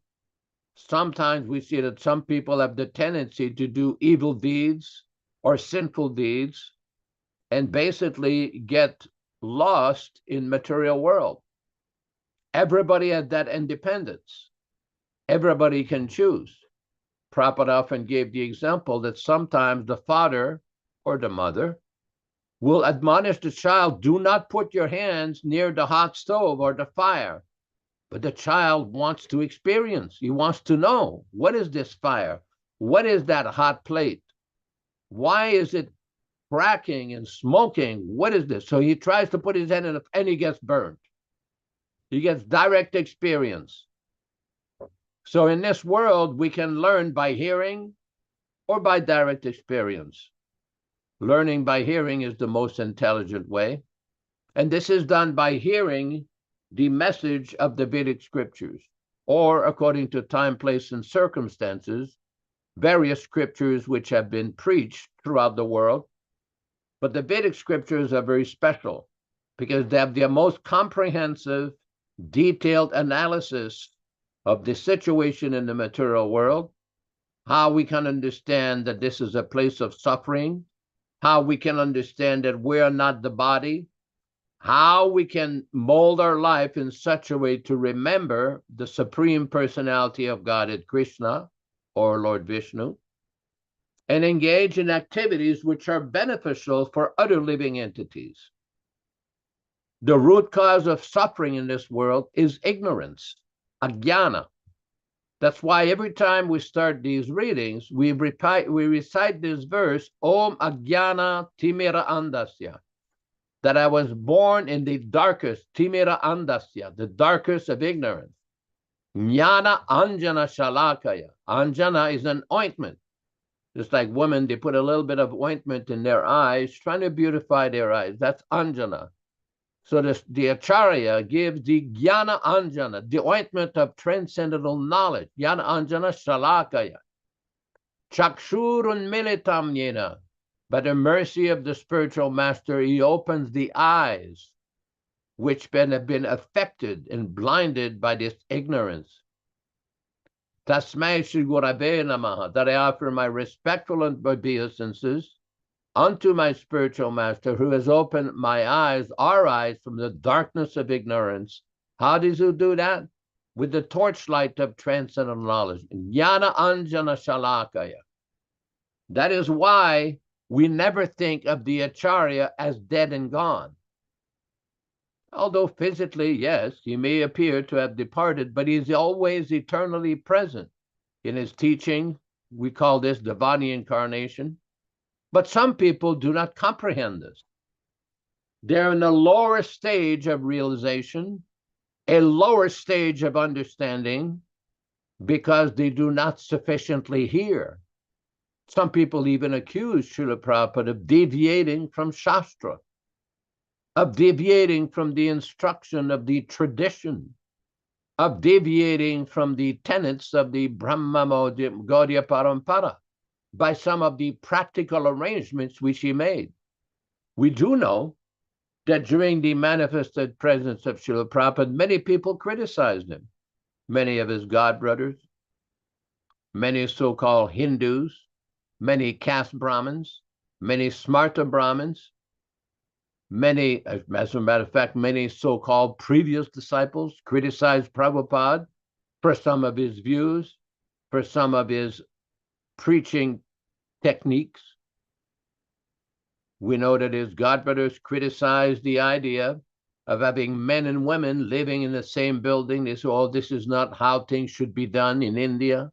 sometimes we see that some people have the tendency to do evil deeds or sinful deeds and basically get lost in material world. Everybody has that independence. Everybody can choose. Prabhupada often gave the example that sometimes the father or the mother will admonish the child, do not put your hands near the hot stove or the fire. But the child wants to experience. He wants to know, what is this fire? What is that hot plate? Why is it cracking and smoking? What is this? So he tries to put his hand in it and he gets burned. He gets direct experience. So in this world, we can learn by hearing or by direct experience. Learning by hearing is the most intelligent way. And this is done by hearing the message of the Vedic scriptures, or according to time, place, and circumstances, various scriptures which have been preached throughout the world. But the Vedic scriptures are very special because they have the most comprehensive, detailed analysis of the situation in the material world, how we can understand that this is a place of suffering, how we can understand that we are not the body, how we can mold our life in such a way to remember the Supreme Personality of Godhead, Krishna, or Lord Vishnu, and engage in activities which are beneficial for other living entities. The root cause of suffering in this world is ignorance, ajnana. That's why every time we start these readings, we recite this verse, Om Ajnana Timira Andasya, that I was born in the darkest, Timira Andasya, the darkest of ignorance. Jnana Anjana Shalakaya. Anjana is an ointment. Just like women, they put a little bit of ointment in their eyes, trying to beautify their eyes. That's Anjana. So the Acharya gives the Jnana Anjana, the ointment of transcendental knowledge. Jnana Anjana Shalakaya. Chakshurun Militam Yena. By the mercy of the spiritual master, he opens the eyes which have been affected and blinded by this ignorance. Tasmai Shri Gurave Namaha, that I offer my respectful obeisances unto my spiritual master who has opened my eyes, our eyes, from the darkness of ignorance. How does he do that? With the torchlight of transcendental knowledge. Jnana Anjana Shalakaya. That is why we never think of the Acharya as dead and gone. Although physically, yes, he may appear to have departed, but he is always eternally present. In his teaching, we call this divine incarnation. But some people do not comprehend this. They're in a lower stage of realization, a lower stage of understanding, because they do not sufficiently hear. Some people even accuse Srila Prabhupada of deviating from Shastra, of deviating from the instruction of the tradition, of deviating from the tenets of the Brahma Gaudiya Parampara by some of the practical arrangements which he made. We do know that during the manifested presence of Srila Prabhupada, many people criticized him. Many of his godbrothers, many so-called Hindus, many caste Brahmins, many Smarta Brahmins, many, as a matter of fact, many so-called previous disciples criticized Prabhupada for some of his views, for some of his preaching techniques. We know that his godbrothers criticized the idea of having men and women living in the same building. They said, oh, this is not how things should be done in India.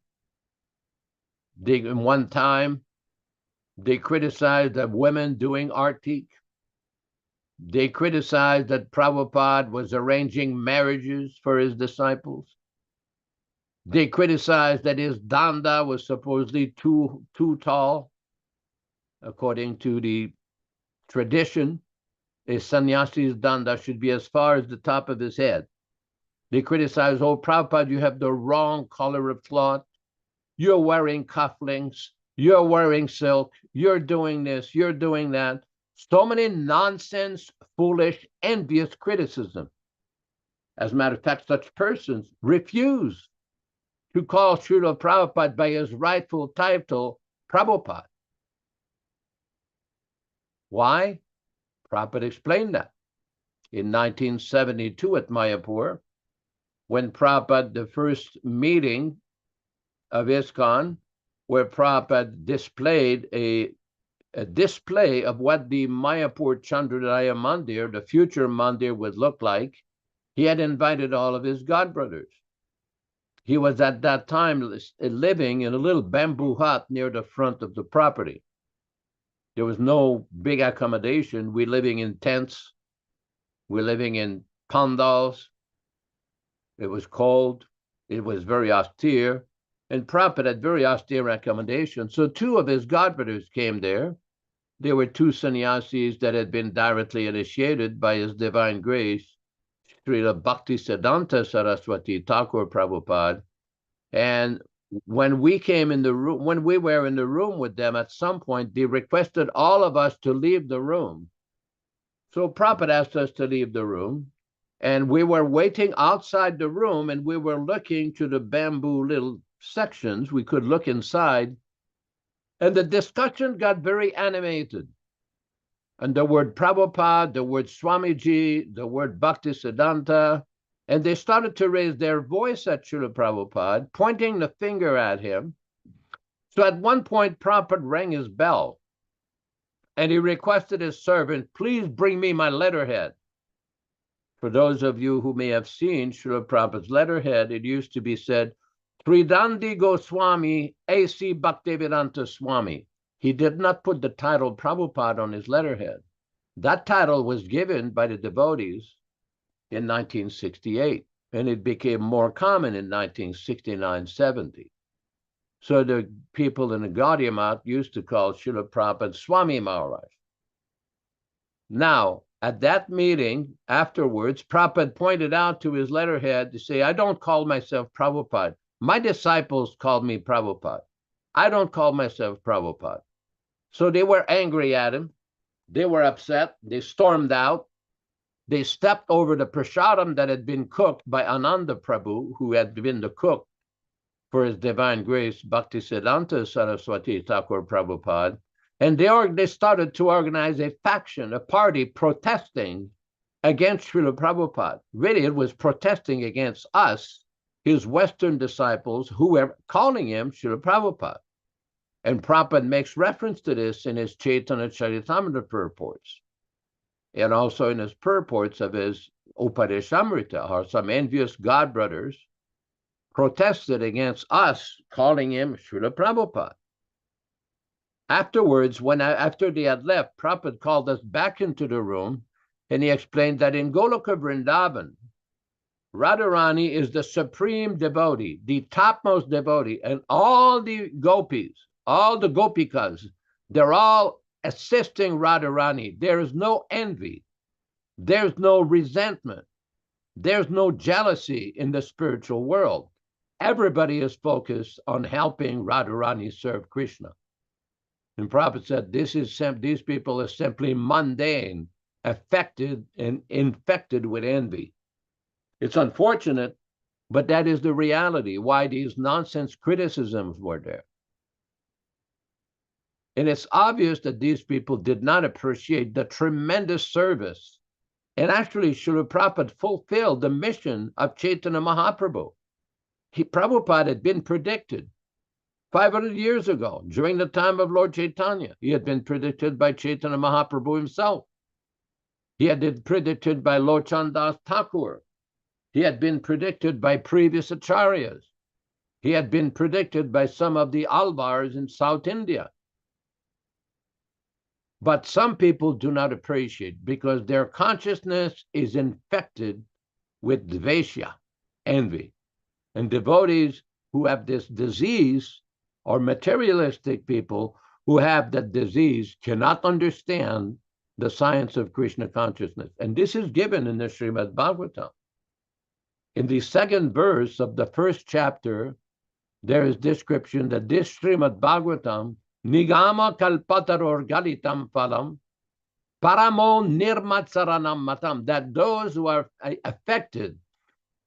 In one time, they criticized the women doing artik. They criticized that Prabhupada was arranging marriages for his disciples. They criticized that his danda was supposedly too tall. According to the tradition, a sannyasi's danda should be as far as the top of his head. They criticized, oh, Prabhupada, you have the wrong color of cloth. You're wearing cufflinks. You're wearing silk. You're doing this. You're doing that. So many nonsense, foolish, envious criticism. As a matter of fact, such persons refuse to call Srila Prabhupada by his rightful title, Prabhupada. Why? Prabhupada explained that. In 1972 at Mayapur, when Prabhupada, the first meeting of ISKCON, where Prabhupada displayed a display of what the Mayapur Chandrodaya Mandir, the future Mandir, would look like, he had invited all of his godbrothers. He was at that time living in a little bamboo hut near the front of the property. There was no big accommodation. We're living in tents. We're living in pandals. It was cold. It was very austere. And Prabhupada had very austere accommodation. So two of his godbrothers came there. They were two sannyasis that had been directly initiated by His Divine Grace, Srila Bhaktisiddhanta Saraswati Thakur Prabhupada. And when we came in the room, when we were in the room with them, at some point, they requested all of us to leave the room. So Prabhupada asked us to leave the room. And we were waiting outside the room, and we were looking to the bamboo little sections. We could look inside. And the discussion got very animated. And the word Prabhupada, the word Swamiji, the word Bhaktisiddhanta, and they started to raise their voice at Srila Prabhupada, pointing the finger at him. So at one point, Prabhupada rang his bell, and he requested his servant, please bring me my letterhead. For those of you who may have seen Srila Prabhupada's letterhead, it used to be said, Tridandi Goswami A.C. Bhaktivedanta Swami. He did not put the title Prabhupada on his letterhead. That title was given by the devotees in 1968, and it became more common in 1969-70. So the people in the Gaudiya Math used to call Srila Prabhupada Swami Maharaj. Now, at that meeting, afterwards, Prabhupada pointed out to his letterhead to say, I don't call myself Prabhupada. My disciples called me Prabhupada. I don't call myself Prabhupada. So they were angry at him. They were upset. They stormed out. They stepped over the prasadam that had been cooked by Ananda Prabhu, who had been the cook for His Divine Grace, Bhaktisiddhanta Saraswati Thakur Prabhupada. And they started to organize a faction, a party protesting against Srila Prabhupada. Really, it was protesting against us, his Western disciples, who were calling him Srila Prabhupada. And Prabhupada makes reference to this in his Chaitanya Charitamrita purports, and also in his purports of his Upadeshamrita, how some envious godbrothers protested against us calling him Srila Prabhupada. Afterwards, after they had left, Prabhupada called us back into the room, And he explained that in Goloka Vrindavan, Radharani is the supreme devotee, the topmost devotee, and all the gopis, all the gopikas, they're all assisting Radharani. There is no envy. There's no resentment. There's no jealousy in the spiritual world. Everybody is focused on helping Radharani serve Krishna. And Prabhupada said, these people are simply mundane, affected and infected with envy. It's unfortunate, but that is the reality, why these nonsense criticisms were there. And it's obvious that these people did not appreciate the tremendous service. And actually, Srila Prabhupada fulfilled the mission of Chaitanya Mahaprabhu. Prabhupada had been predicted 500 years ago, during the time of Lord Chaitanya. He had been predicted by Chaitanya Mahaprabhu himself. He had been predicted by Lochan Das Thakur. He had been predicted by previous acharyas. He had been predicted by some of the alvars in South India. But some people do not appreciate because their consciousness is infected with dvesha, envy. And devotees who have this disease, or materialistic people who have that disease, cannot understand the science of Krishna consciousness. And this is given in the Srimad Bhagavatam. In the second verse of the first chapter, there is description that this Srimad Bhagavatam, Nigama kalpataror galitam phalam, paramo nirmatsaranam matam, that those who are affected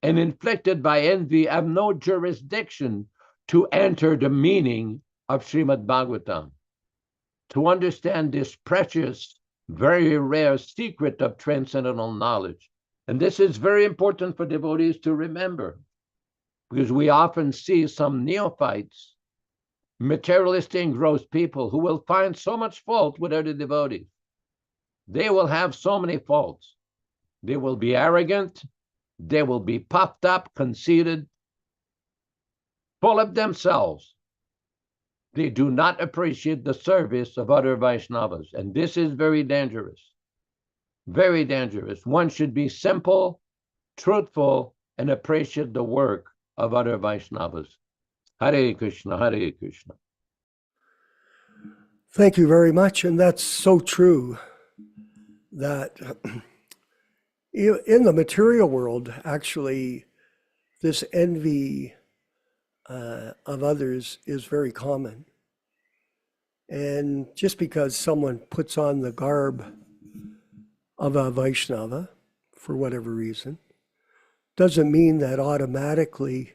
and inflicted by envy have no jurisdiction to enter the meaning of Srimad Bhagavatam, to understand this precious, very rare secret of transcendental knowledge. And this is very important for devotees to remember, because we often see some neophytes, materialistic, engrossed people who will find so much fault with other devotees. They will have so many faults. They will be arrogant. They will be puffed up, conceited, full of themselves. They do not appreciate the service of other Vaishnavas. And this is very dangerous. Very dangerous. One should be simple, truthful, and appreciate the work of other Vaishnavas. Hare Krishna, Hare Krishna. Thank you very much. And that's so true that in the material world, actually, this envy of others is very common. And just because someone puts on the garb of a Vaishnava, for whatever reason, doesn't mean that automatically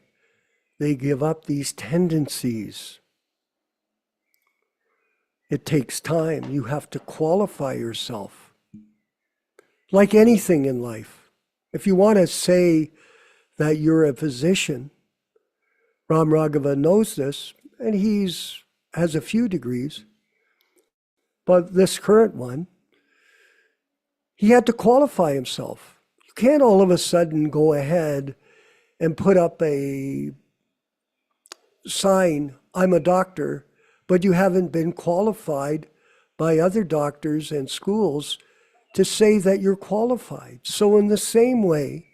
they give up these tendencies. It takes time. You have to qualify yourself. Like anything in life. If you want to say that you're a physician, Ram Raghava knows this, and has a few degrees, but this current one, he had to qualify himself. You can't all of a sudden go ahead and put up a sign, I'm a doctor, but you haven't been qualified by other doctors and schools to say that you're qualified. So in the same way,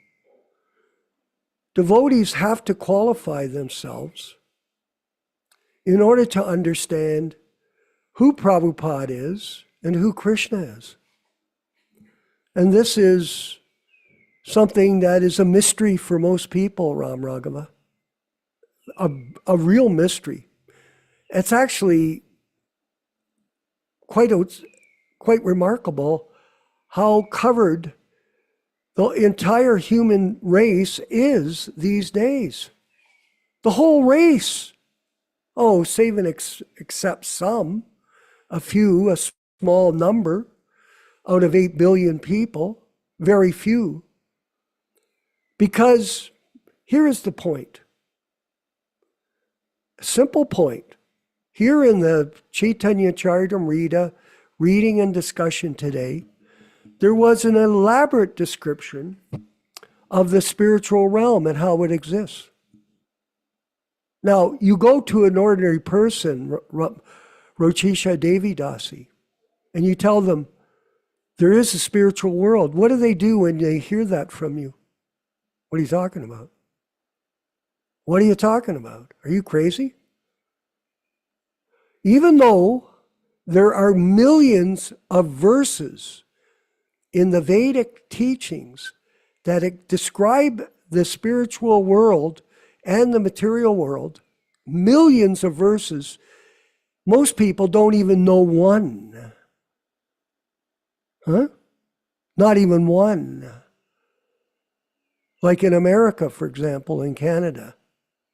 devotees have to qualify themselves in order to understand who Prabhupada is and who Krishna is. And this is something that is a mystery for most people, Ram Raghava. A real mystery. It's actually quite remarkable how covered the entire human race is these days. The whole race. Oh, save and except some, a few, a small number out of 8 billion people, very few. Because here is the point. A simple point. Here in the Chaitanya Charitamrita reading and discussion today, there was an elaborate description of the spiritual realm and how it exists. Now, you go to an ordinary person, Rochisha Devidasi, and you tell them There is a spiritual world. What do they do when they hear that from you? What are you talking about? What are you talking about? Are you crazy? Even though there are millions of verses in the Vedic teachings that describe the spiritual world and the material world, millions of verses, most people don't even know one. Huh? Not even one. Like in America, for example, in Canada.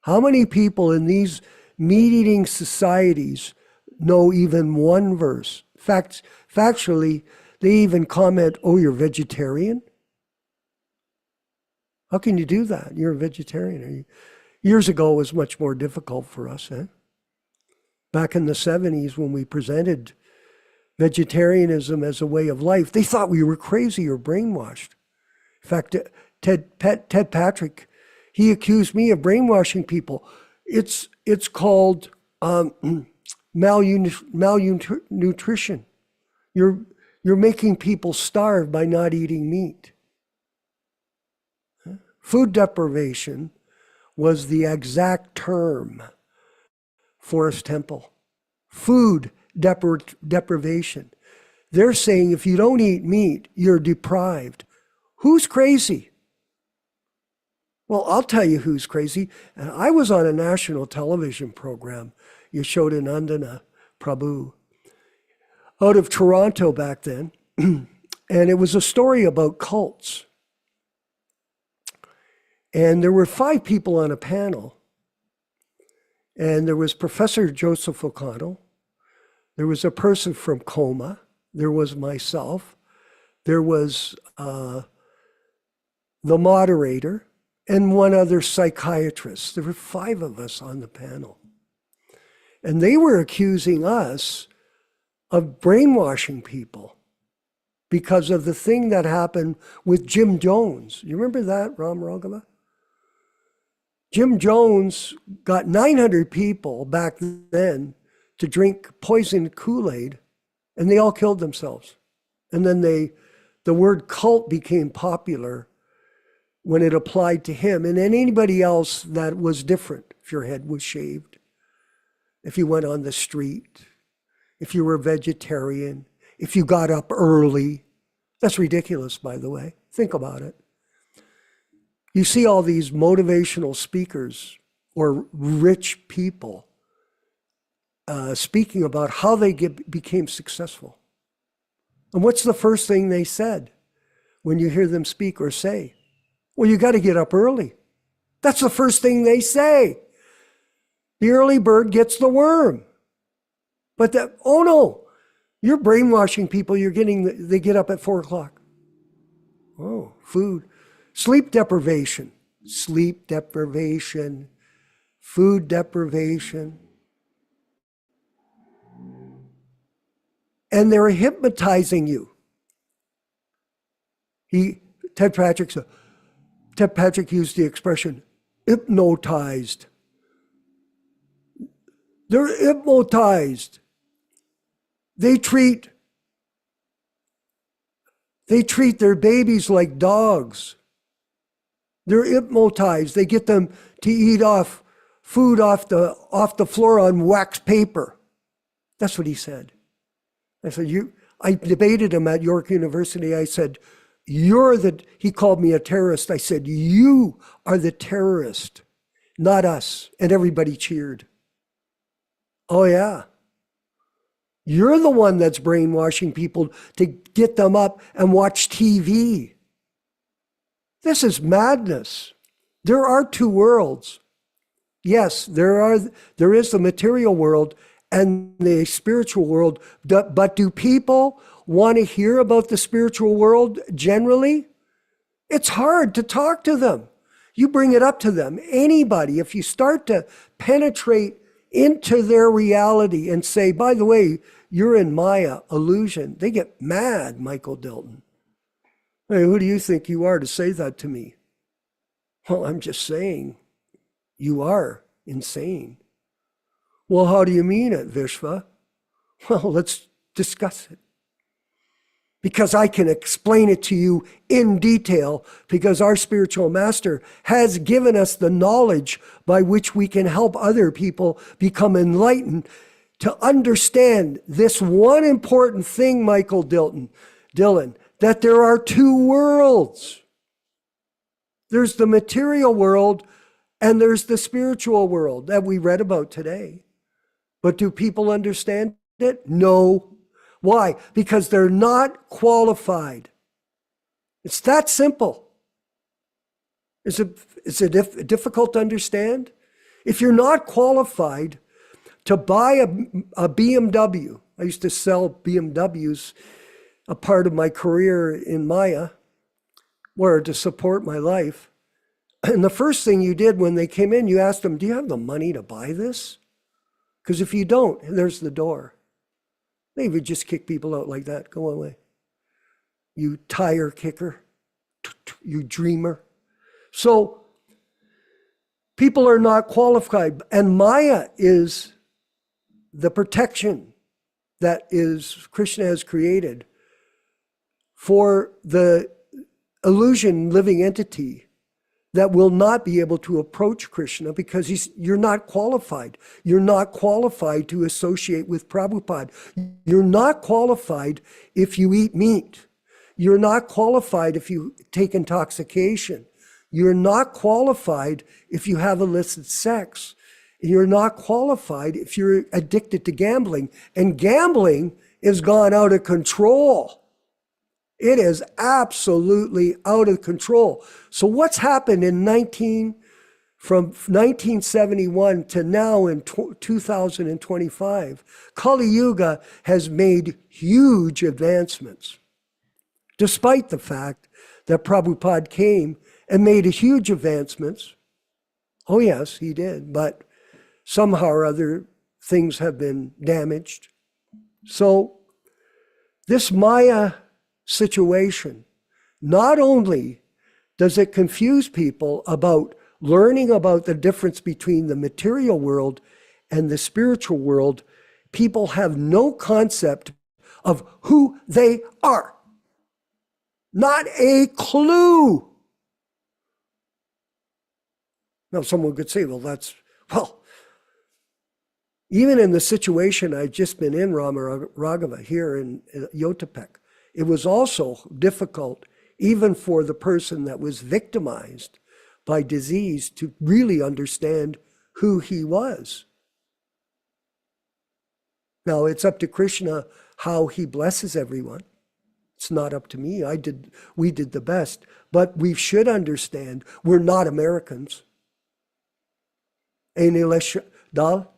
How many people in these meat-eating societies know even one verse? Factually, they even comment, oh, you're vegetarian? How can you do that? You're a vegetarian. Years ago, it was much more difficult for us. Back in the 70s, when we presented vegetarianism as a way of life, they thought we were crazy or brainwashed. In fact, Ted Patrick, he accused me of brainwashing people. It's called malnutrition. You're making people starve by not eating meat. Food deprivation was the exact term. Forest Temple. Food deprivation. They're saying if you don't eat meat, you're deprived. Who's crazy? Well, I'll tell you who's crazy. And I was on a national television program, Nityānanda, Prabhu, out of Toronto back then. And it was a story about cults. And there were 5 people on a panel. And there was Professor Joseph O'Connell. There was a person from Coma. There was myself. There was the moderator and one other psychiatrist. There were 5 of us on the panel. And they were accusing us of brainwashing people because of the thing that happened with Jim Jones. You remember that, Ram Raghava? Jim Jones got 900 people back then to drink poisoned Kool-Aid, and they all killed themselves. And then the word cult became popular when it applied to him and anybody else that was different. If your head was shaved, if you went on the street, if you were a vegetarian, if you got up early. That's ridiculous, by the way. Think about it. You see all these motivational speakers or rich people speaking about how they became successful. And what's the first thing they said when you hear them speak or say? Well, you got to get up early. That's the first thing they say. The early bird gets the worm. But oh no, you're brainwashing people. They get up at 4 o'clock. Oh, food. Sleep deprivation, food deprivation. And they're hypnotizing you. Ted Patrick used the expression, hypnotized. They're hypnotized. They treat their babies like dogs. They're hypnotized. They get them to eat food off the floor on wax paper. That's what he said. I said, I debated him at York University. I said, he called me a terrorist. I said, you are the terrorist, not us. And everybody cheered. Oh yeah. You're the one that's brainwashing people to get them up and watch TV. This is madness. There are 2 worlds. Yes, there is the material world and the spiritual world, but do people want to hear about the spiritual world generally? It's hard to talk to them. You bring it up to them. Anybody, if you start to penetrate into their reality and say, by the way, you're in Maya, illusion, they get mad, Michael Dilton. Hey, who do you think you are to say that to me? Well, I'm just saying, you are insane. Well, how do you mean it, Vishva? Well, let's discuss it. because I can explain it to you in detail, because our spiritual master has given us the knowledge by which we can help other people become enlightened to understand this one important thing, Michael Dillon, that there are two worlds. There's the material world and there's the spiritual world that we read about today. But do people understand it? No. Why? Because they're not qualified. It's that simple. Is it difficult to understand? If you're not qualified to buy a BMW, I used to sell BMWs, a part of my career in Maya, where to support my life. And the first thing you did when they came in, you asked them, do you have the money to buy this? Because if you don't, there's the door. They would just kick people out like that. Go away. You tire kicker. You dreamer. So people are not qualified. And Maya is the protection that Krishna has created for the illusion living entity that will not be able to approach Krishna because you're not qualified. You're not qualified to associate with Prabhupada. You're not qualified if you eat meat. You're not qualified if you take intoxication. You're not qualified if you have illicit sex. You're not qualified if you're addicted to gambling. And gambling has gone out of control. It is absolutely out of control. So what's happened from 1971 to now in 2025, Kali Yuga has made huge advancements, despite the fact that Prabhupada came and made huge advancements. Oh yes, he did, but somehow or other things have been damaged. So this Maya situation, not only does it confuse people about learning about the difference between the material world and the spiritual world, people have no concept of who they are. Not a clue. Now, someone could say, well, even in the situation I've just been in, Rama Raghava, here in Yotapek, it was also difficult, even for the person that was victimized by disease, to really understand who he was. Now, it's up to Krishna how he blesses everyone. It's not up to me. We did the best. But we should understand we're not Americans. Dal?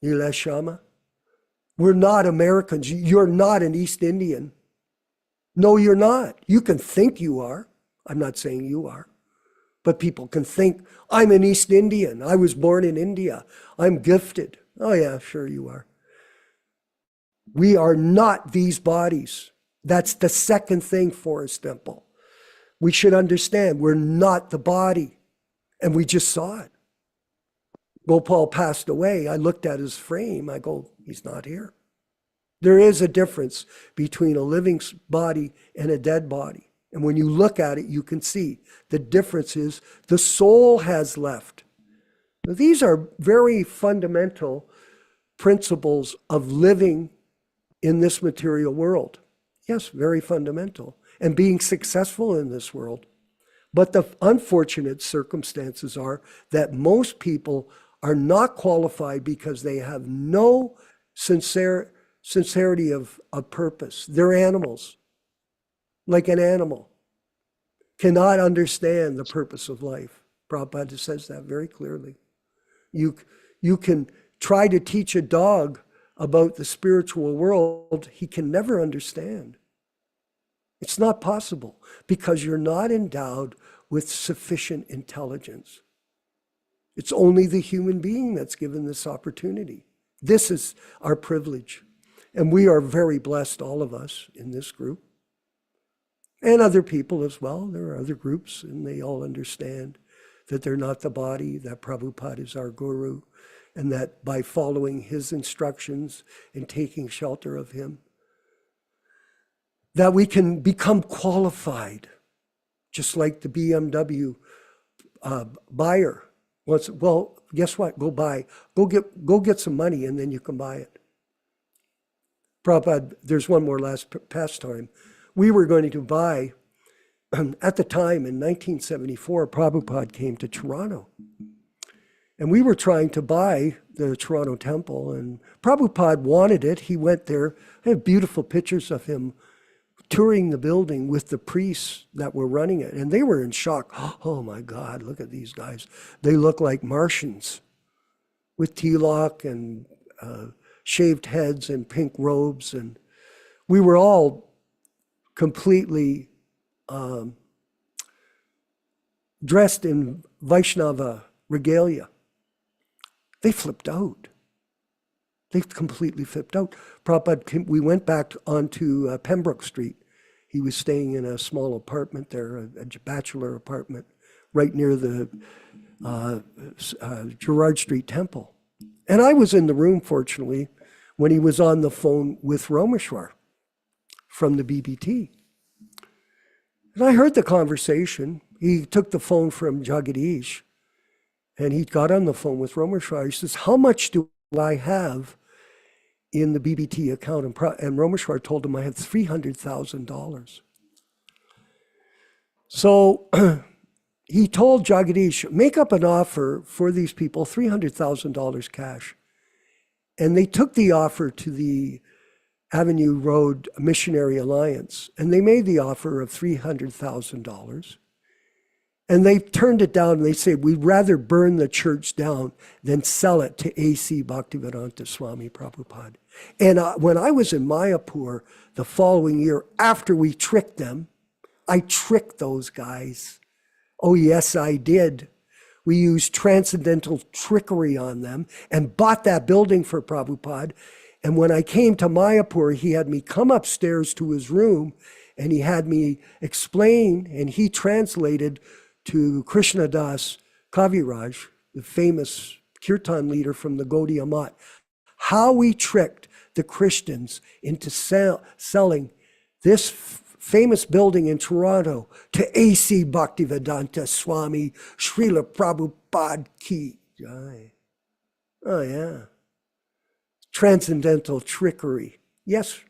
Ileshama? We're not Americans. You're not an East Indian. No, you're not. You can think you are. I'm not saying you are. But people can think, I'm an East Indian. I was born in India. I'm gifted. Oh yeah, sure you are. We are not these bodies. That's the second thing, Forest Temple. We should understand we're not the body. And we just saw it. Gopal passed away. I looked at his frame. I go, he's not here. There is a difference between a living body and a dead body. And when you look at it, you can see the difference is the soul has left. Now, these are very fundamental principles of living in this material world. Yes, very fundamental. And being successful in this world. But the unfortunate circumstances are that most people are not qualified because they have no sincerity of purpose. They're animals, like an animal, cannot understand the purpose of life. Prabhupada says that very clearly. You can try to teach a dog about the spiritual world, he can never understand. It's not possible because you're not endowed with sufficient intelligence. It's only the human being that's given this opportunity. This is our privilege. And we are very blessed, all of us in this group. And other people as well. There are other groups, and they all understand that they're not the body, that Prabhupada is our guru, and that by following his instructions and taking shelter of him, that we can become qualified, just like the BMW buyer wants. Well, guess what? Go get some money, and then you can buy it. Prabhupada, there's one more last pastime. We were going to buy, at the time in 1974, Prabhupada came to Toronto. And we were trying to buy the Toronto Temple, and Prabhupada wanted it. He went there. I have beautiful pictures of him touring the building with the priests that were running it. And they were in shock. Oh my God, look at these guys. They look like Martians with tilak and shaved heads and pink robes. And we were all completely dressed in Vaishnava regalia. They flipped out. They completely flipped out. Prabhupada, we went back onto Pembroke Street. He was staying in a small apartment there, a bachelor apartment, right near the Gerrard Street Temple. And I was in the room, fortunately, when he was on the phone with Romeshwar from the BBT. And I heard the conversation. He took the phone from Jagadish, and he got on the phone with Romeshwar. He says, how much do I have in the BBT account? And Romeshwar told him, I have $300,000. So he told Jagadish, make up an offer for these people, $300,000 cash. And they took the offer to the Avenue Road Missionary Alliance, and they made the offer of $300,000. And they turned it down, and they said, we'd rather burn the church down than sell it to A.C. Bhaktivedanta Swami Prabhupada. And when I was in Mayapur the following year, after we tricked them, I tricked those guys. Oh, yes, I did. We used transcendental trickery on them and bought that building for Prabhupada. And when I came to Mayapur, he had me come upstairs to his room, and he had me explain, and he translated to Krishna Das Kaviraj, the famous kirtan leader from the Gaudiya Math, how we tricked the Christians into selling this famous building in Toronto to A.C. Bhaktivedanta Swami Srila Prabhupada Ki Jai. Oh yeah. Transcendental trickery. Yes,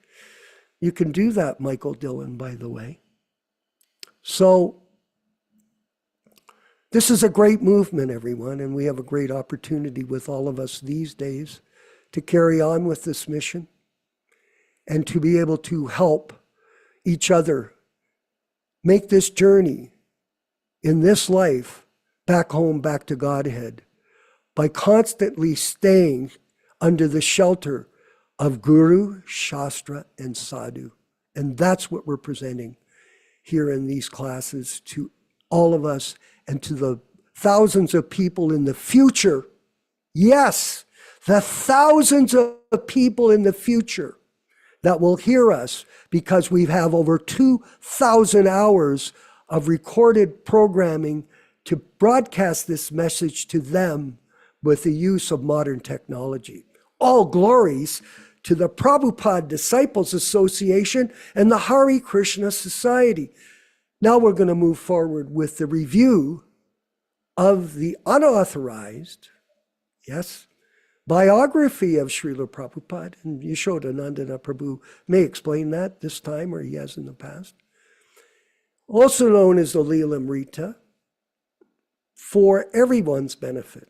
you can do that, Michael Dillon, by the way. So this is a great movement, everyone, and we have a great opportunity with all of us these days to carry on with this mission and to be able to help each other make this journey in this life back home, back to Godhead, by constantly staying under the shelter of Guru, Shastra, and Sadhu. And that's what we're presenting here in these classes to all of us and to the thousands of people in the future. Yes, the thousands of people in the future that will hear us, because we have over 2,000 hours of recorded programming to broadcast this message to them with the use of modern technology. All glories to the Prabhupada Disciples Association and the Hare Krishna Society. Now we're going to move forward with the review of the unauthorized, yes, biography of Srila Prabhupada. And Nityānanda Prabhu may explain that this time, or he has in the past. Also known as the Leelamrita, for everyone's benefit.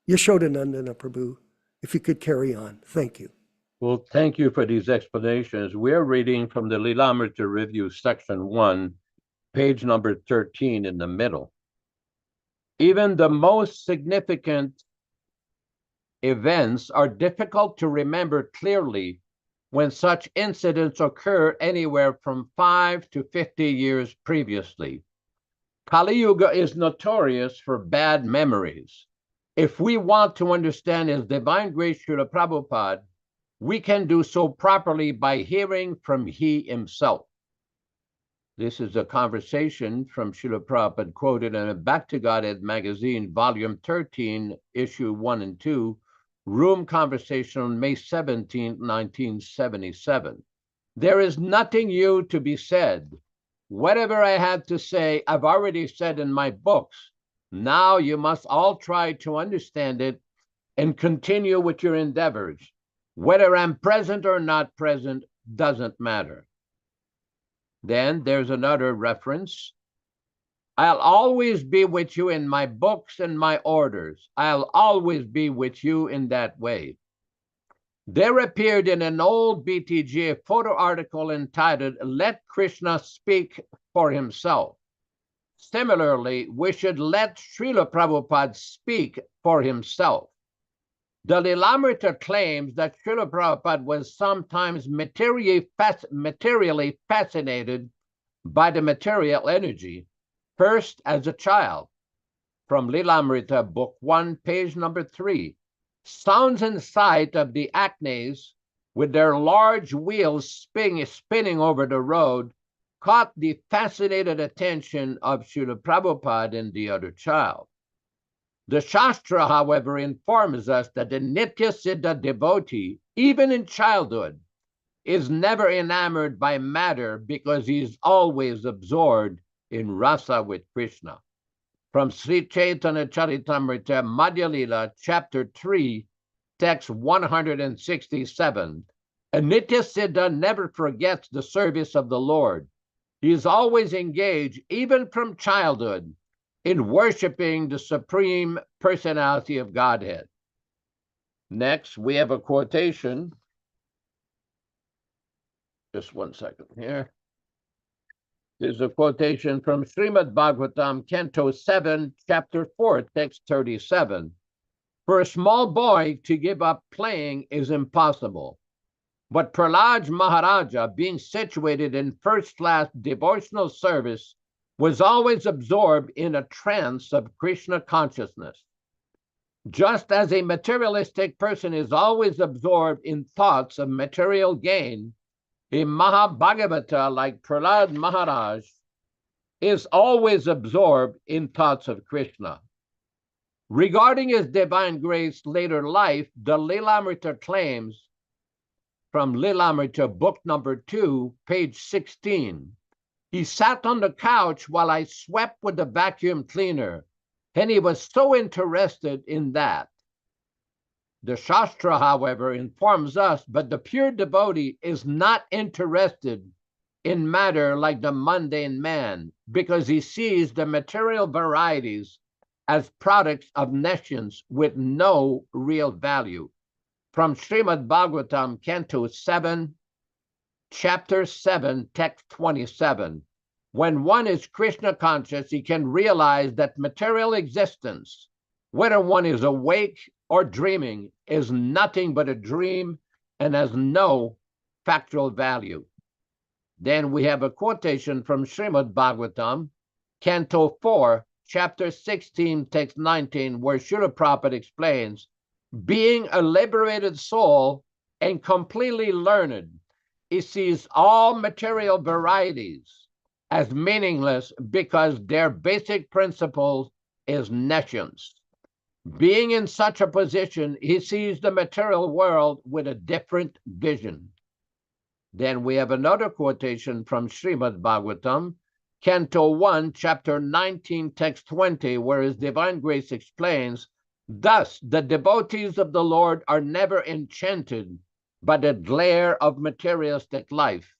Nityānanda Prabhu, if you could carry on. Thank you. Well, thank you for these explanations. We're reading from the Leelamrita Review, Section 1, page number 13 in the middle. Even the most significant events are difficult to remember clearly when such incidents occur anywhere from 5 to 50 years previously. Kali Yuga is notorious for bad memories. If we want to understand His Divine Grace Srila Prabhupada, we can do so properly by hearing from He Himself. This is a conversation from Srila Prabhupada quoted in a Back to Godhead magazine, volume 13, issue 1 and 2, room conversation on May 17, 1977. There is nothing new to be said. Whatever I had to say, I've already said in my books. Now you must all try to understand it and continue with your endeavors. Whether I'm present or not present doesn't matter. Then there's another reference. I'll always be with you in my books and my orders. I'll always be with you in that way. There appeared in an old BTG a photo article entitled, Let Krishna Speak for Himself. Similarly, we should let Srila Prabhupada speak for himself. The Lilamrita claims that Srila Prabhupada was sometimes materially fascinated by the material energy, first as a child. From Lilamrita, Book 1, page number 3. Sounds and sight of the Acnes, with their large wheels spinning over the road, caught the fascinated attention of Srila Prabhupada and the other child. The Shastra, however, informs us that the Nitya-Siddha devotee, even in childhood, is never enamored by matter because he is always absorbed in rasa with Krishna. From Sri Chaitanya Charitamrita, Madhya Lila, chapter 3, text 167, a Nitya-Siddha never forgets the service of the Lord. He is always engaged, even from childhood, in worshiping the Supreme Personality of Godhead. Next, we have a quotation. Just one second here. There's a quotation from Srimad Bhagavatam, Canto 7, Chapter 4, text 37. For a small boy to give up playing is impossible. But Prahlad Maharaja, being situated in first-class devotional service, was always absorbed in a trance of Krishna consciousness. Just as a materialistic person is always absorbed in thoughts of material gain, a Mahabhagavata like Prahlad Maharaj is always absorbed in thoughts of Krishna. Regarding his divine grace later life, the Lilamrita claims from Lilamrita, book number 2, page 16, he sat on the couch while I swept with the vacuum cleaner, and he was so interested in that. The Shastra, however, informs us, but the pure devotee is not interested in matter like the mundane man, because he sees the material varieties as products of nescience with no real value. From Srimad Bhagavatam, Canto 7, Chapter 7, text 27. When one is Krishna conscious, he can realize that material existence, whether one is awake or dreaming, is nothing but a dream and has no factual value. Then we have a quotation from Srimad Bhagavatam, Canto 4, Chapter 16, text 19, where Srila Prabhupada explains, being a liberated soul and completely learned, he sees all material varieties as meaningless because their basic principle is nescience. Being in such a position, he sees the material world with a different vision. Then we have another quotation from Srimad Bhagavatam, Canto 1, Chapter 19, text 20, where His Divine Grace explains, thus the devotees of the Lord are never enchanted by the glare of materialistic life,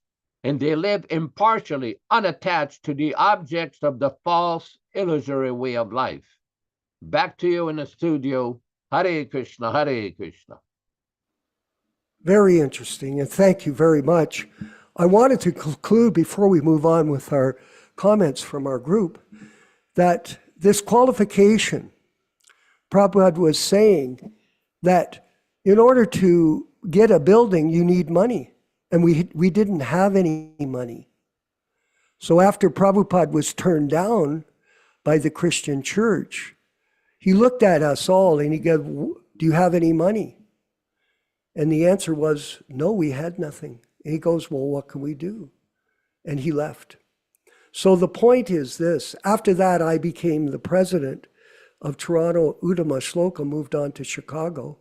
and they live impartially, unattached to the objects of the false, illusory way of life. Back to you in the studio. Hare Krishna, Hare Krishna. Very interesting, and thank you very much. I wanted to conclude, before we move on with our comments from our group, that this qualification, Prabhupada was saying that in order to get a building, you need money, and we didn't have any money. So after Prabhupada was turned down by the Christian church, he looked at us all and he said, do you have any money? And the answer was, no, we had nothing. And he goes, well, what can we do? And he left. So the point is this, after that, I became the president of Toronto Uddhama Shloka, moved on to Chicago.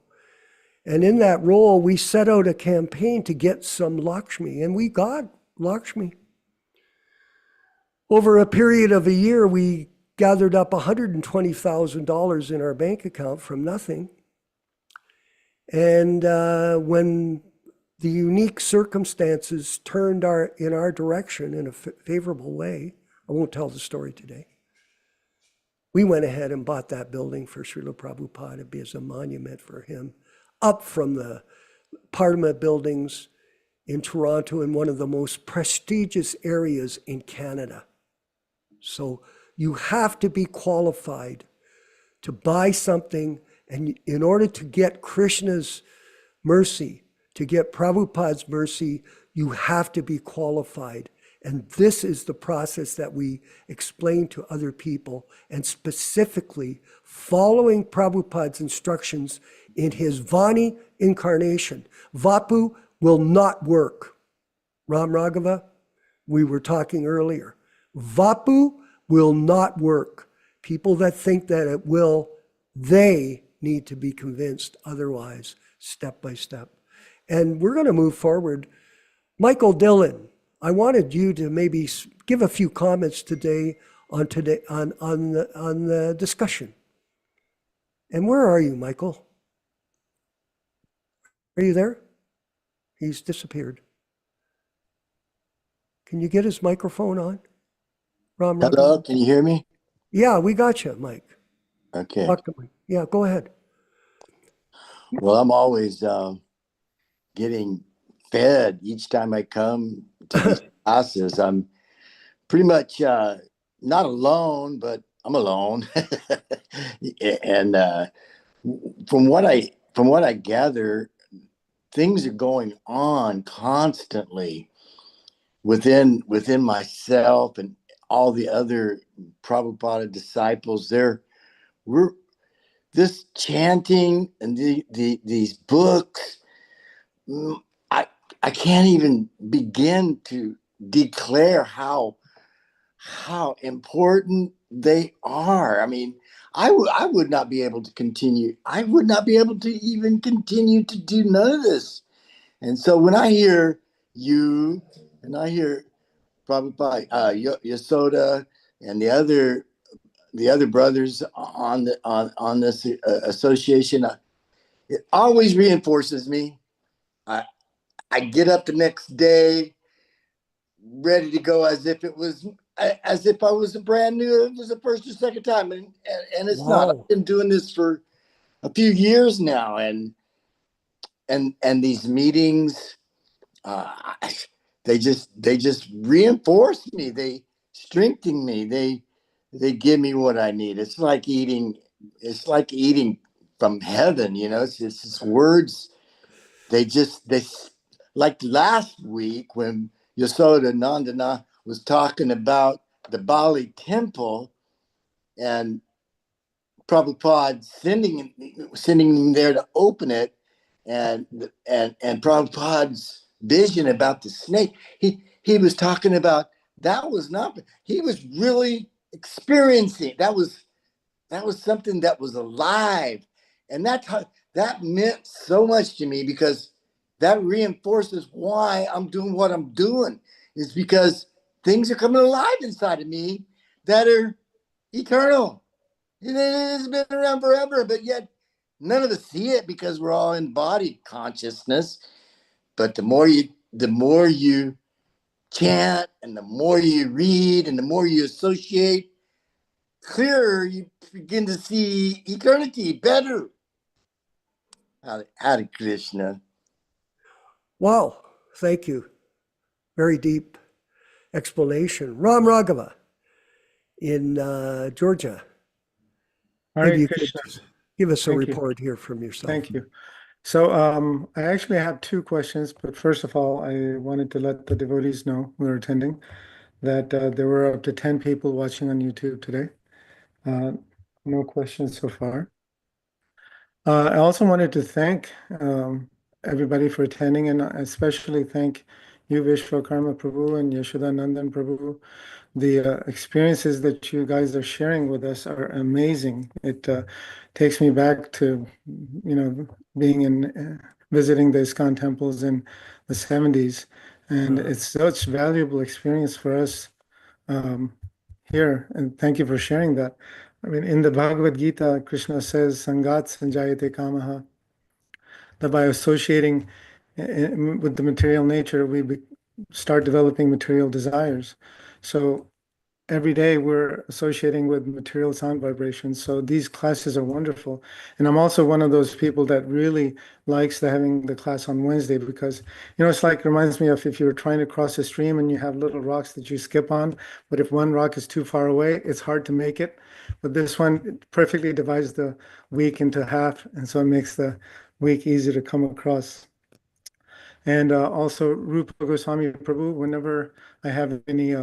And in that role, we set out a campaign to get some Lakshmi, and we got Lakshmi. Over a period of a year, we gathered up $120,000 in our bank account from nothing. And when the unique circumstances turned in our direction in a favorable way, I won't tell the story today. We went ahead and bought that building for Srila Prabhupada as a monument for him, up from the Parliament buildings in Toronto, in one of the most prestigious areas in Canada. So you have to be qualified to buy something, and in order to get Krishna's mercy, to get Prabhupada's mercy, you have to be qualified. And this is the process that we explain to other people, and specifically following Prabhupada's instructions in his Vani incarnation. Vapu will not work. Ram Raghava, we were talking earlier. Vapu will not work. People that think that it will, they need to be convinced otherwise, step by step. And we're going to move forward. Michael Dillon, I wanted you to maybe give a few comments today on the discussion. And where are you, Michael? Are you there? He's disappeared. Can you get his microphone on? Ram Hello, Raghava? can you hear me? Yeah, we got you, Mike. Okay. Talk to me. Yeah, go ahead. Well, I'm always getting fed each time I come to these classes. I'm pretty much not alone, but I'm alone. And from what I gather, things are going on constantly within myself and all the other Prabhupada disciples. We're this chanting and these books. I can't even begin to declare how important they are. I mean, I would not be able to continue. I would not be able to even continue to do none of this. And so when I hear you and I hear Prabhupada, Yasoda, and the other brothers on this association, it always reinforces me. I get up the next day ready to go as if I was brand new. It was the first or second time, and it's not. Wow. I've been doing this for a few years now, and these meetings, they just reinforce me. They strengthen me. They give me what I need. It's like eating. It's like eating from heaven. It's just words. They like last week when Yasoda Nandana was talking about the Bali temple and Prabhupada sending him there to open it, and Prabhupada's vision about the snake. He was talking about that was not. He was really experiencing. That was something that was alive, and that meant so much to me, because that reinforces why I'm doing what I'm doing, is because things are coming alive inside of me that are eternal. It has been around forever, but yet none of us see it because we're all in body consciousness. But the more you chant, and the more you read, and the more you associate, clearer you begin to see eternity better. Hare Krishna. Wow, thank you. Very deep explanation. Ram Raghava in Georgia. Hare Maybe you could Krishna. give us a Thank you. report here from yourself. Thank you. So I actually have two questions, but first of all, I wanted to let the devotees know who are attending that there were up to 10 people watching on YouTube today. No questions so far. I also wanted to thank everybody for attending, and especially thank you, Vishwakarma Prabhu, and Yashodanandan Prabhu. The experiences that you guys are sharing with us are amazing. It takes me back to, being visiting the ISKCON temples in the 70s. And it's such valuable experience for us um, here. And thank you for sharing that. I mean, in the Bhagavad Gita, Krishna says, Sangat Sanjayate Kamaha, that by associating with the material nature, we start developing material desires. So every day we're associating with material sound vibrations. So these classes are wonderful. And I'm also one of those people that really likes having the class on Wednesday because, it's like reminds me of if you're trying to cross a stream and you have little rocks that you skip on, but if one rock is too far away, it's hard to make it. But this one perfectly divides the week into half. And so it makes the week easy to come across. And also Rupa Goswami Prabhu, whenever I have any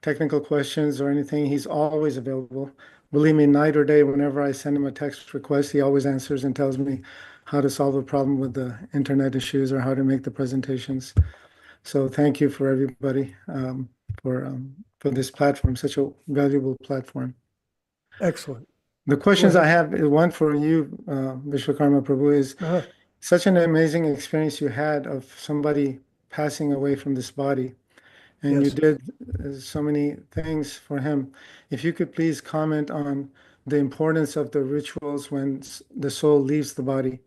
technical questions or anything, he's always available. Believe me, night or day, whenever I send him a text request, he always answers and tells me how to solve a problem with the internet issues or how to make the presentations. So thank you for everybody for this platform, such a valuable platform. Excellent. The questions I have, one for you, Vishwakarma Prabhu, is such an amazing experience you had of somebody passing away from this body. And you Yes. did so many things for him. If you could please comment on the importance of the rituals when the soul leaves the body.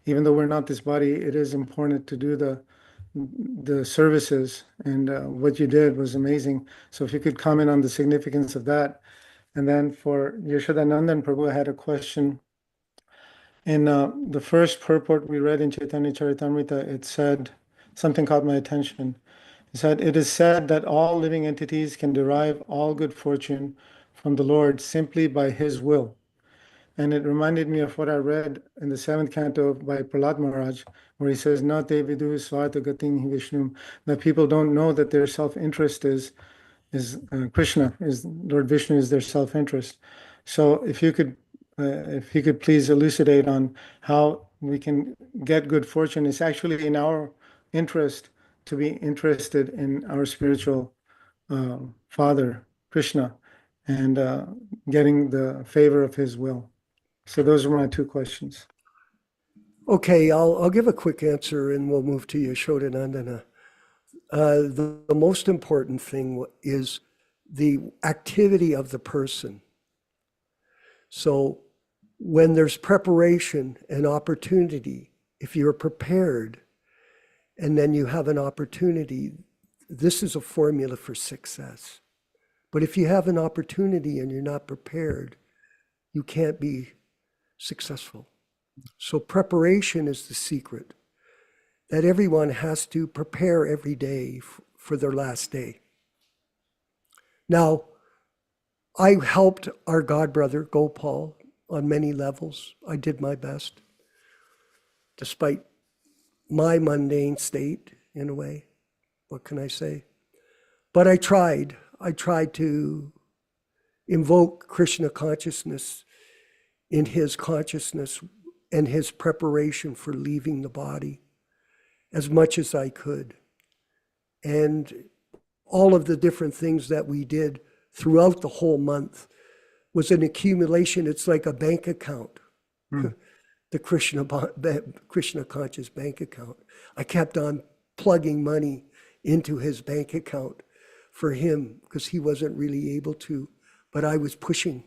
Even though we're not this body, it is important to do the services. And what you did was amazing. So if you could comment on the significance of that. And then for Yashodanandan Prabhu, I had a question. In the first purport we read in Chaitanya Charitamrita, it said, something caught my attention. It said, it is said that all living entities can derive all good fortune from the Lord simply by His will. And it reminded me of what I read in the 7th canto by Prahlad Maharaj, where he says, Na te vidu swartha gating hi Vishnu, that people don't know that their self-interest is Krishna, is Lord Vishnu is their self-interest. So if you could please elucidate on how we can get good fortune. It's actually in our interest to be interested in our spiritual Father, Krishna, and getting the favor of His will. So those are my two questions. Okay, I'll give a quick answer and we'll move to Yashodanandana. The most important thing is the activity of the person. So when there's preparation and opportunity, if you're prepared and then you have an opportunity, this is a formula for success. But if you have an opportunity and you're not prepared, you can't be successful. So preparation is the secret, that everyone has to prepare every day for their last day. Now, I helped our godbrother, Gopal, on many levels. I did my best, despite my mundane state, in a way. What can I say? But I tried. I tried to invoke Krishna consciousness in his consciousness and his preparation for leaving the body as much as I could. And all of the different things that we did throughout the whole month was an accumulation. It's like a bank account, the Krishna conscious bank account. I kept on plugging money into his bank account for him because he wasn't really able to, but I was pushing.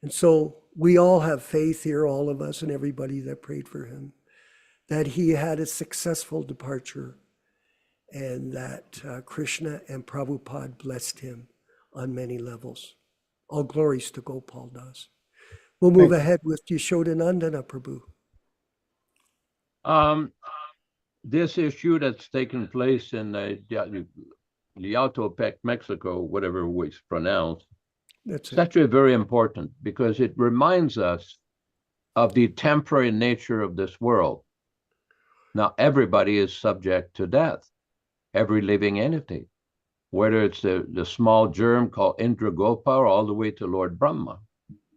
And so we all have faith here, all of us and everybody that prayed for him, that he had a successful departure and that Krishna and Prabhupada blessed him on many levels. All glories to Gopal Das. We'll move ahead with Yashodanandana Prabhu. This issue that's taken place in Liautopec, Mexico, whatever it's pronounced, That's it's actually very important because it reminds us of the temporary nature of this world. Now, everybody is subject to death, every living entity, whether it's the small germ called Indragopa all the way to Lord Brahma.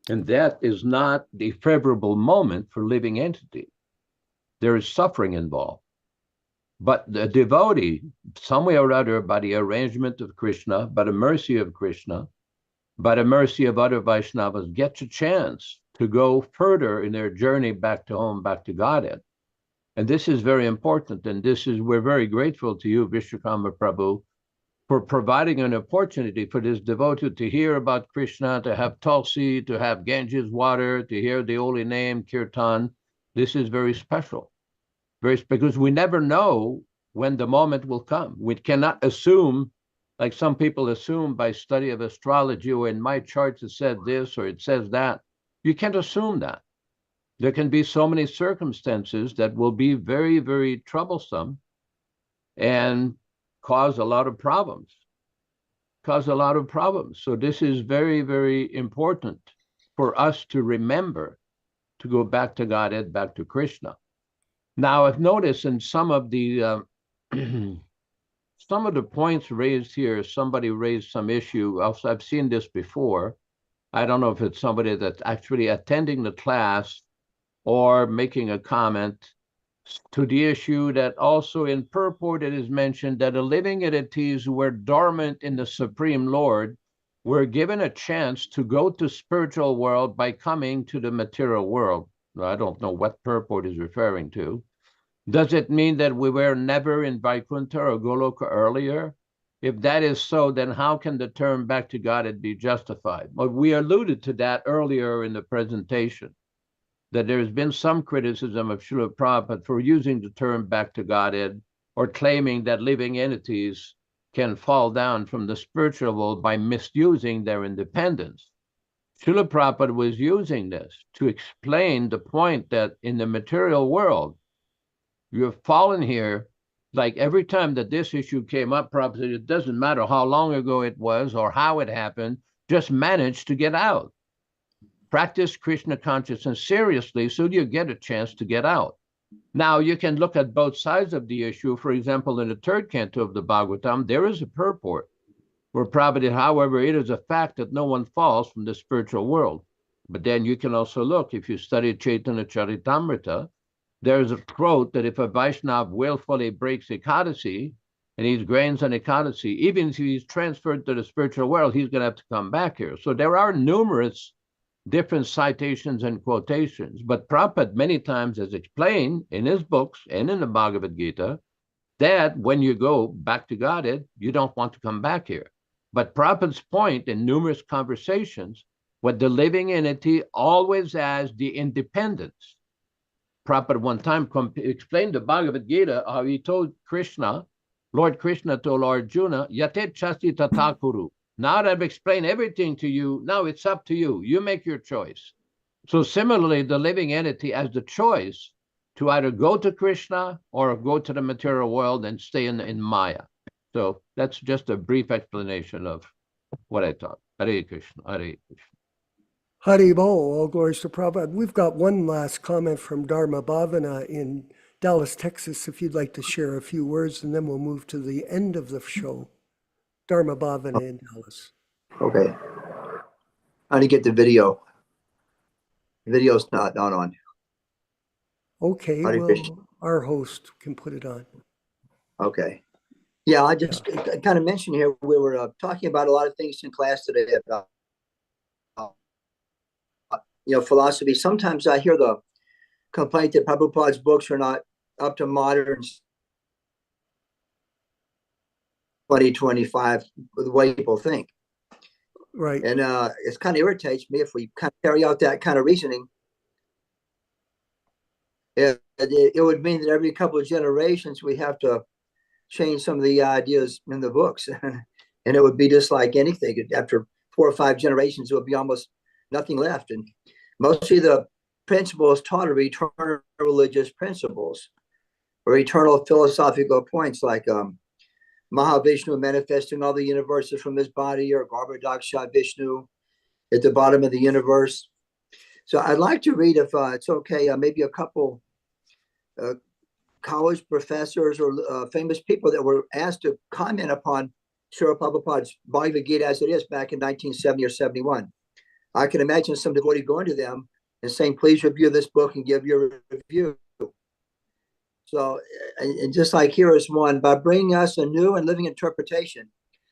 And that is not the favorable moment for living entity. There is suffering involved. But the devotee, some way or other, by the arrangement of Krishna, by the mercy of Krishna, by the mercy of other Vaishnavas, gets a chance to go further in their journey back to home, back to Godhead. And this is very important. And we're very grateful to you, Vishwakarma Prabhu, for providing an opportunity for this devotee to hear about Krishna, to have Tulsi, to have Ganges water, to hear the holy name, Kirtan. This is very special. Because we never know when the moment will come. We cannot assume, like some people assume by study of astrology, or in my charts it said this or it says that. You can't assume that. There can be so many circumstances that will be very, very troublesome and cause a lot of problems. So this is very, very important for us to remember to go back to Godhead, back to Krishna. Now, I've noticed in some of the points raised here, somebody raised some issue. Also, I've seen this before. I don't know if it's somebody that's actually attending the class or making a comment to the issue that also in purport it is mentioned that the living entities who were dormant in the Supreme Lord were given a chance to go to spiritual world by coming to the material world. I don't know what purport is referring to. Does it mean that we were never in Vaikuntha or Goloka earlier? If that is so, then how can the term back to Godhead be justified? Well, we alluded to that earlier in the presentation, that there's been some criticism of Srila Prabhupada for using the term back to Godhead or claiming that living entities can fall down from the spiritual world by misusing their independence. Srila Prabhupada was using this to explain the point that in the material world, you have fallen here, like every time that this issue came up, Prabhupada said, it doesn't matter how long ago it was or how it happened, just manage to get out. Practice Krishna consciousness seriously so you get a chance to get out. Now, you can look at both sides of the issue. For example, in the third canto of the Bhagavatam, there is a purport where Prabhupada, however, it is a fact that no one falls from the spiritual world. But then you can also look, if you study Chaitanya Charitamrita, there's a quote that if a Vaishnava willfully breaks Ekadasi, and he's grains on Ekadasi, even if he's transferred to the spiritual world, he's going to have to come back here. So there are numerous different citations and quotations, but Prabhupada many times has explained in his books and in the Bhagavad Gita that when you go back to Godhead, you don't want to come back here. But Prabhupada's point in numerous conversations, what the living entity always has the independence. Prabhupada one time explained the Bhagavad Gita, how he told Krishna, Lord Krishna told Arjuna, Yatet chasti tatakuru. Now that I've explained everything to you, now it's up to you. You make your choice. So similarly, the living entity has the choice to either go to Krishna or go to the material world and stay in Maya. So that's just a brief explanation of what I taught. Hare Krishna, Hare Krishna. Hari Bol, all glories to Prabhupada. We've got one last comment from Dharma Bhavana in Dallas, Texas, if you'd like to share a few words, and then we'll move to the end of the show. Dharma Bhavana in Dallas. Okay. How to get the video? The video's not on. Okay, Hare well, Krishna. our host can put it on. Okay. Yeah, I just kind of mentioned here, we were talking about a lot of things in class today about philosophy. Sometimes I hear the complaint that Prabhupada's books are not up to modern 2025, the way people think. Right. And it kind of irritates me if we kind of carry out that kind of reasoning. It would mean that every couple of generations we have to change some of the ideas in the books. And it would be just like anything. After 4 or 5 generations, it would be almost nothing left. And mostly the principles taught are eternal religious principles or eternal philosophical points like Mahavishnu manifesting all the universes from his body, or Garbhodaksha Vishnu at the bottom of the universe. So I'd like to read, if it's okay, maybe a couple college professors or famous people that were asked to comment upon Srila Prabhupada's Bhagavad Gita as it is back in 1970 or 71. I can imagine some devotee going to them and saying, please review this book and give your review. So, and just like here is one, by bringing us a new and living interpretation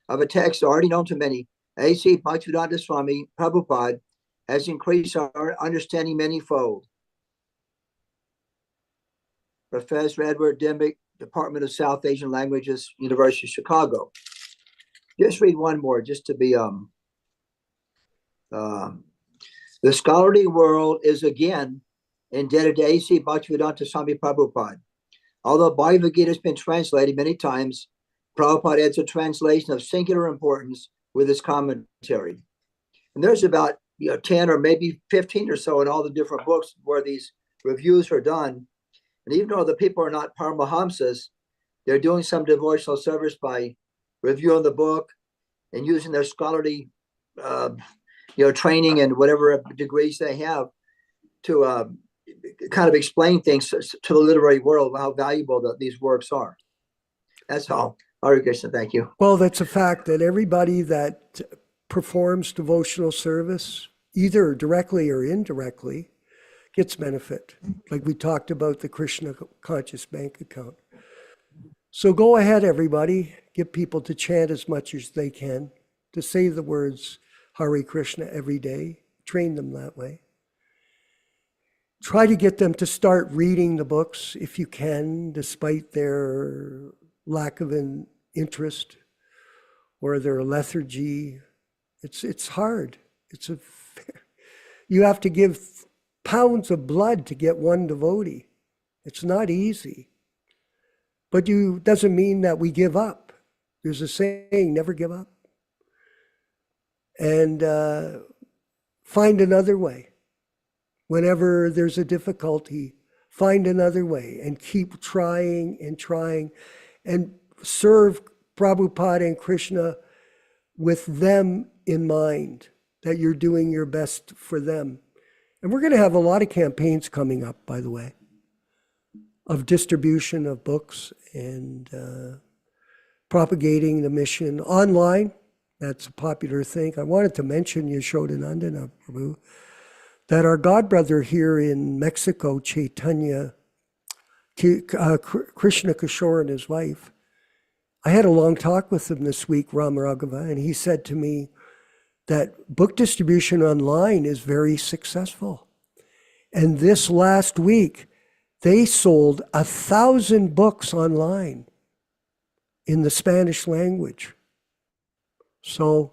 of a text already known to many, A.C. Bhaktivedanta Swami Prabhupada has increased our understanding manyfold. Professor Edward Dimmick, Department of South Asian Languages, University of Chicago. Just read one more, just to be the scholarly world is again indebted to A.C. Bhaktivedanta Swami Prabhupada. Although Bhagavad Gita has been translated many times, Prabhupada adds a translation of singular importance with his commentary. And there's about 10 or maybe 15 or so in all the different books where these reviews are done. And even though the people are not Paramahamsas, they're doing some devotional service by reviewing the book and using their scholarly training and whatever degrees they have to kind of explain things to the literary world, how valuable these works are. That's all. Hare Krishna, thank you. Well, that's a fact that everybody that performs devotional service, either directly or indirectly, gets benefit. Like we talked about the Krishna Conscious Bank account. So go ahead, everybody. Get people to chant as much as they can, to say the words Hare Krishna every day. Train them that way. Try to get them to start reading the books if you can, despite their lack of an interest or their lethargy. It's hard. You have to give pounds of blood to get one devotee. It's not easy. But doesn't mean that we give up. There's a saying, never give up. And find another way. Whenever there's a difficulty, find another way and keep trying and serve Prabhupada and Krishna with them in mind, that you're doing your best for them. And we're going to have a lot of campaigns coming up, by the way, of distribution of books and propagating the mission online. That's a popular thing. I wanted to mention Nityānanda, Prabhu, that our godbrother here in Mexico, Chaitanya, Krishna Kishore and his wife, I had a long talk with him this week, Ram Raghava, and he said to me that book distribution online is very successful. And this last week, they sold 1,000 books online in the Spanish language. So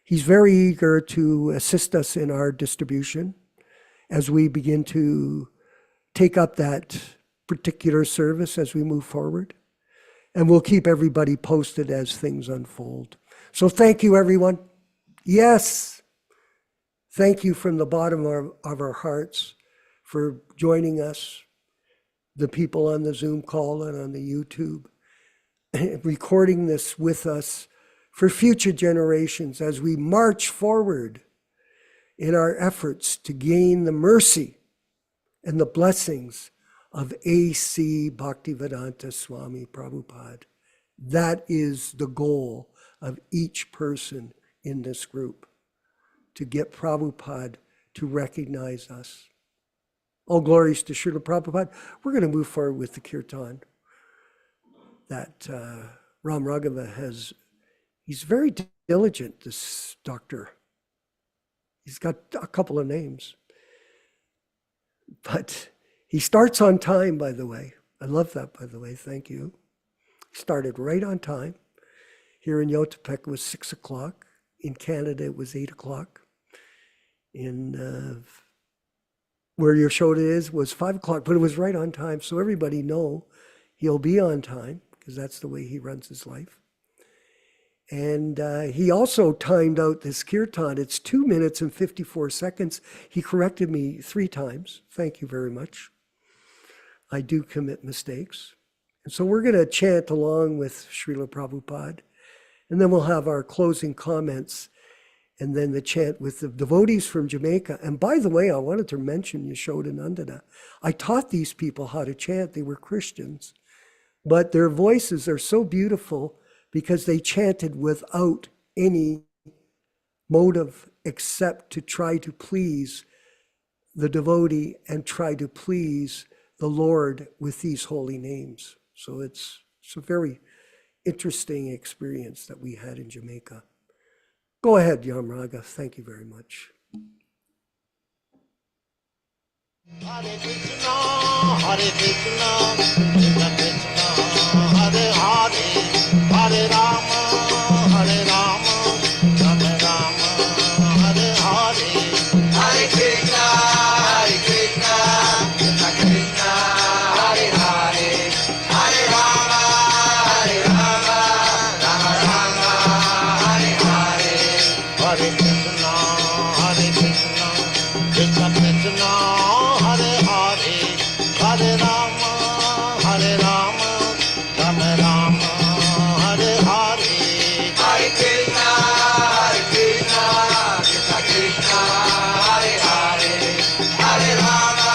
he's very eager to assist us in our distribution as we begin to take up that particular service as we move forward. And we'll keep everybody posted as things unfold. So thank you, everyone. Yes, thank you from the bottom of our hearts for joining us, the people on the Zoom call and on the YouTube, recording this with us for future generations as we march forward in our efforts to gain the mercy and the blessings of A.C. Bhaktivedanta Swami Prabhupada. That is the goal of each person in this group, to get Prabhupada to recognize us. All glories to Srila Prabhupada. We're going to move forward with the kirtan that Ram Raghava he's very diligent, this doctor. He's got a couple of names. But he starts on time, by the way. I love that, by the way. Thank you. Started right on time. Here in Yotapek it was 6 o'clock. In Canada it was 8 o'clock. In where your show is was 5 o'clock, but it was right on time. So everybody know he'll be on time because that's the way he runs his life. And he also timed out this kirtan. It's 2 minutes and 54 seconds. He corrected me 3 times. Thank you very much. I do commit mistakes. And so we're going to chant along with Srila Prabhupada. And then we'll have our closing comments and then the chant with the devotees from Jamaica. And by the way, I wanted to mention Nityānanda. I taught these people how to chant. They were Christians, but their voices are so beautiful because they chanted without any motive except to try to please the devotee and try to please the Lord with these holy names. So it's a very interesting experience that we had in Jamaica. Go ahead, Yamraga. Thank you very much. Hare Krishna, Hare Krishna, Krishna Krishna, Hare Hare, Hare Rama, Hare Rama, Rama Rama, Hare Hare. Hare Krishna, Hare Krishna, Krishna Krishna, Hare Hare, Hare Rama, Hare Rama, Rama Rama, Hare Hare. Hare Krishna, Hare Krishna, Krishna Krishna, Hare Hare, Hare Rama, Hare Rama, Rama Rama, Hare Hare. Hare Krishna, Hare Krishna, Krishna Krishna, Hare Hare, Hare Rama,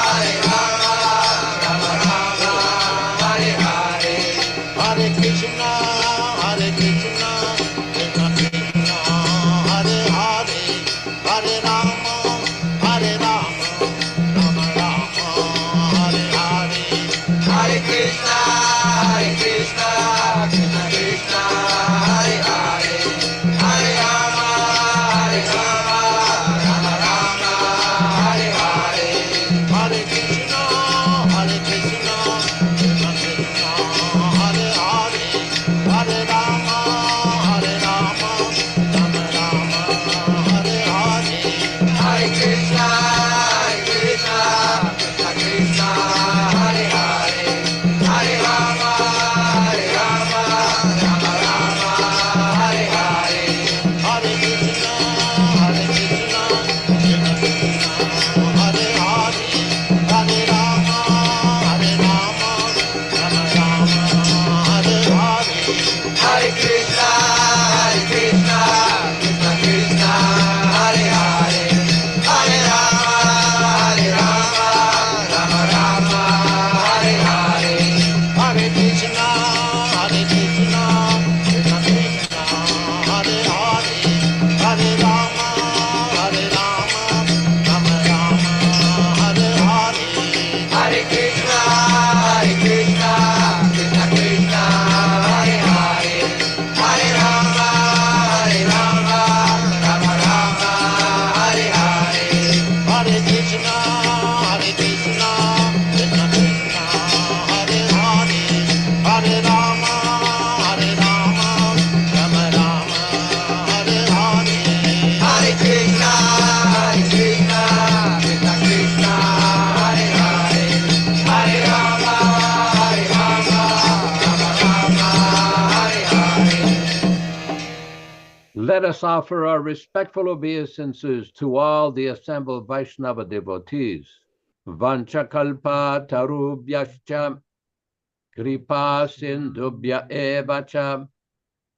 Hare Rama, Rama Rama, Hare Hare. Hare Krishna, Hare Krishna, Krishna Krishna, Hare Hare, Hare Rama, Hare Rama, Rama Rama, Hare Hare. Hare Krishna, Hare Krishna, Krishna Krishna, Hare Hare, Hare Rama, Hare Rama, Rama Rama, Hare Hare. Hare Krishna, Hare Krishna, Krishna Krishna, Hare Hare, Hare Rama, Hare Rama, Rama Rama, Hare Hare. Hare Krishna, Hare Krishna, Krishna Krishna, Hare Hare, Hare Rama, Hare Rama, Rama Rama, Hare Hare. Hare Krishna, Hare Krishna, Krishna Krishna, Hare Hare, Hare Rama, Hare Rama, Rama Rama, Hare Hare. Hare Krishna, Hare Krishna, Krishna Krishna, Hare Hare, Hare Rama, Hare Rama, Rama Rama, Hare Hare. Hare Krishna, Hare Krishna, Krishna Krishna, Hare Hare, Hare Rama, Hare Rama, Rama Rama, Hare Hare. Hare Krishna, Hare Krishna, Krishna Krishna, Hare Hare, Hare Rama, Hare Rama, Rama Rama, Hare Hare. Hare Krishna, Hare Krishna, Krishna Krishna, Hare Hare, Hare Rama, Hare Rama, Rama Rama, Hare Hare. Hare Krishna, Hare Krishna, Krishna Krishna, Hare Hare, Hare Rama, Hare Rama, Rama Rama, Hare Hare. Let us offer our respectful obeisances to all the assembled Vaishnava devotees. Vanchakalpa tarubhyascha kripa sindhubhya evacha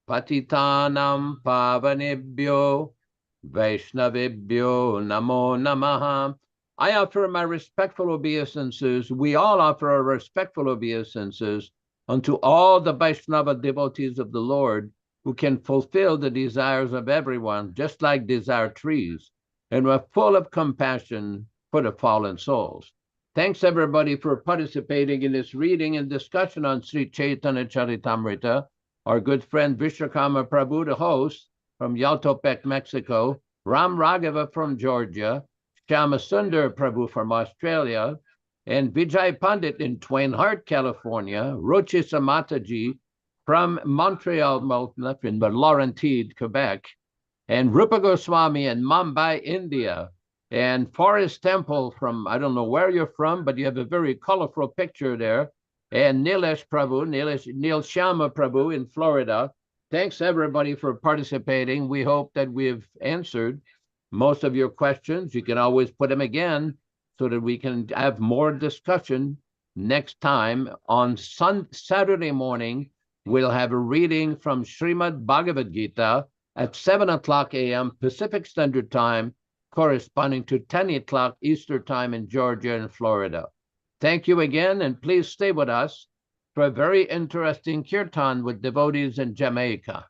patitanam pavanebhyo Vaishnavebhyo namo namaha. I offer my respectful obeisances. We all offer our respectful obeisances unto all the Vaishnava devotees of the Lord who can fulfill the desires of everyone, just like desire trees, and we're full of compassion for the fallen souls. Thanks, everybody, for participating in this reading and discussion on Sri Chaitanya Charitamrita. Our good friend Vishwakarma Prabhu, the host, from Yaltopec, Mexico, Ram Raghava from Georgia, Shyama Sundar Prabhu from Australia, and Vijay Pandit in Twain Harte, California, Ruchi Samataji from Montreal, in the Laurentide, Quebec, and Rupa Goswami in Mumbai, India, and Forest Temple from, I don't know where you're from, but you have a very colorful picture there, and Nilesh Prabhu, Neil Shama Prabhu in Florida. Thanks, everybody, for participating. We hope that we've answered most of your questions. You can always put them again so that we can have more discussion next time. On Saturday morning, we'll have a reading from Srimad Bhagavad Gita at 7 o'clock a.m. Pacific Standard Time, corresponding to 10 o'clock Eastern Time in Georgia and Florida. Thank you again, and please stay with us for a very interesting kirtan with devotees in Jamaica.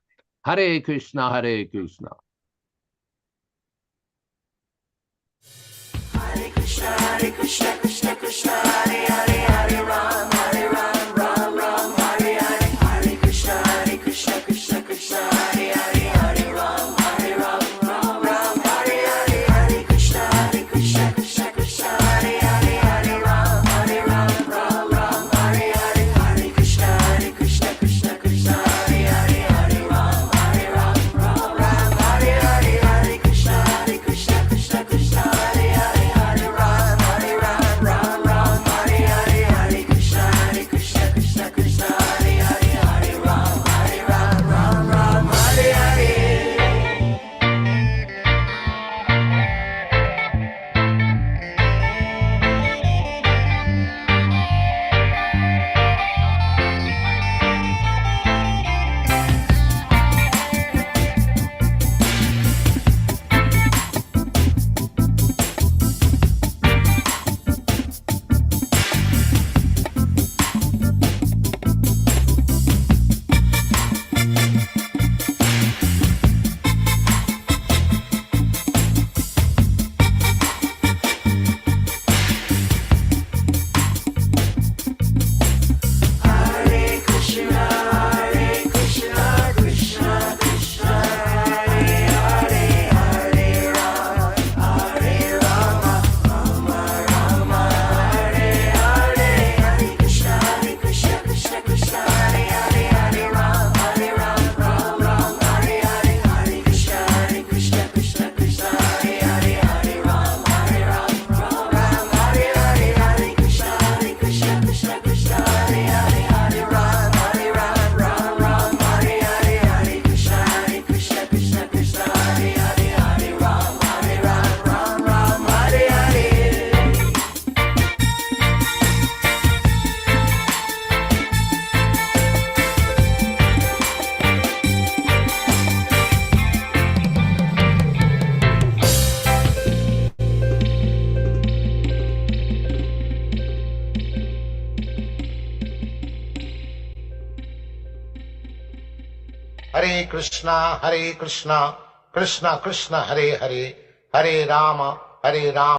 Hare Krishna, Hare Krishna. Hare Krishna. Hare Krishna, Krishna Krishna, Hare Hare, Hare Rama, Hare Rama.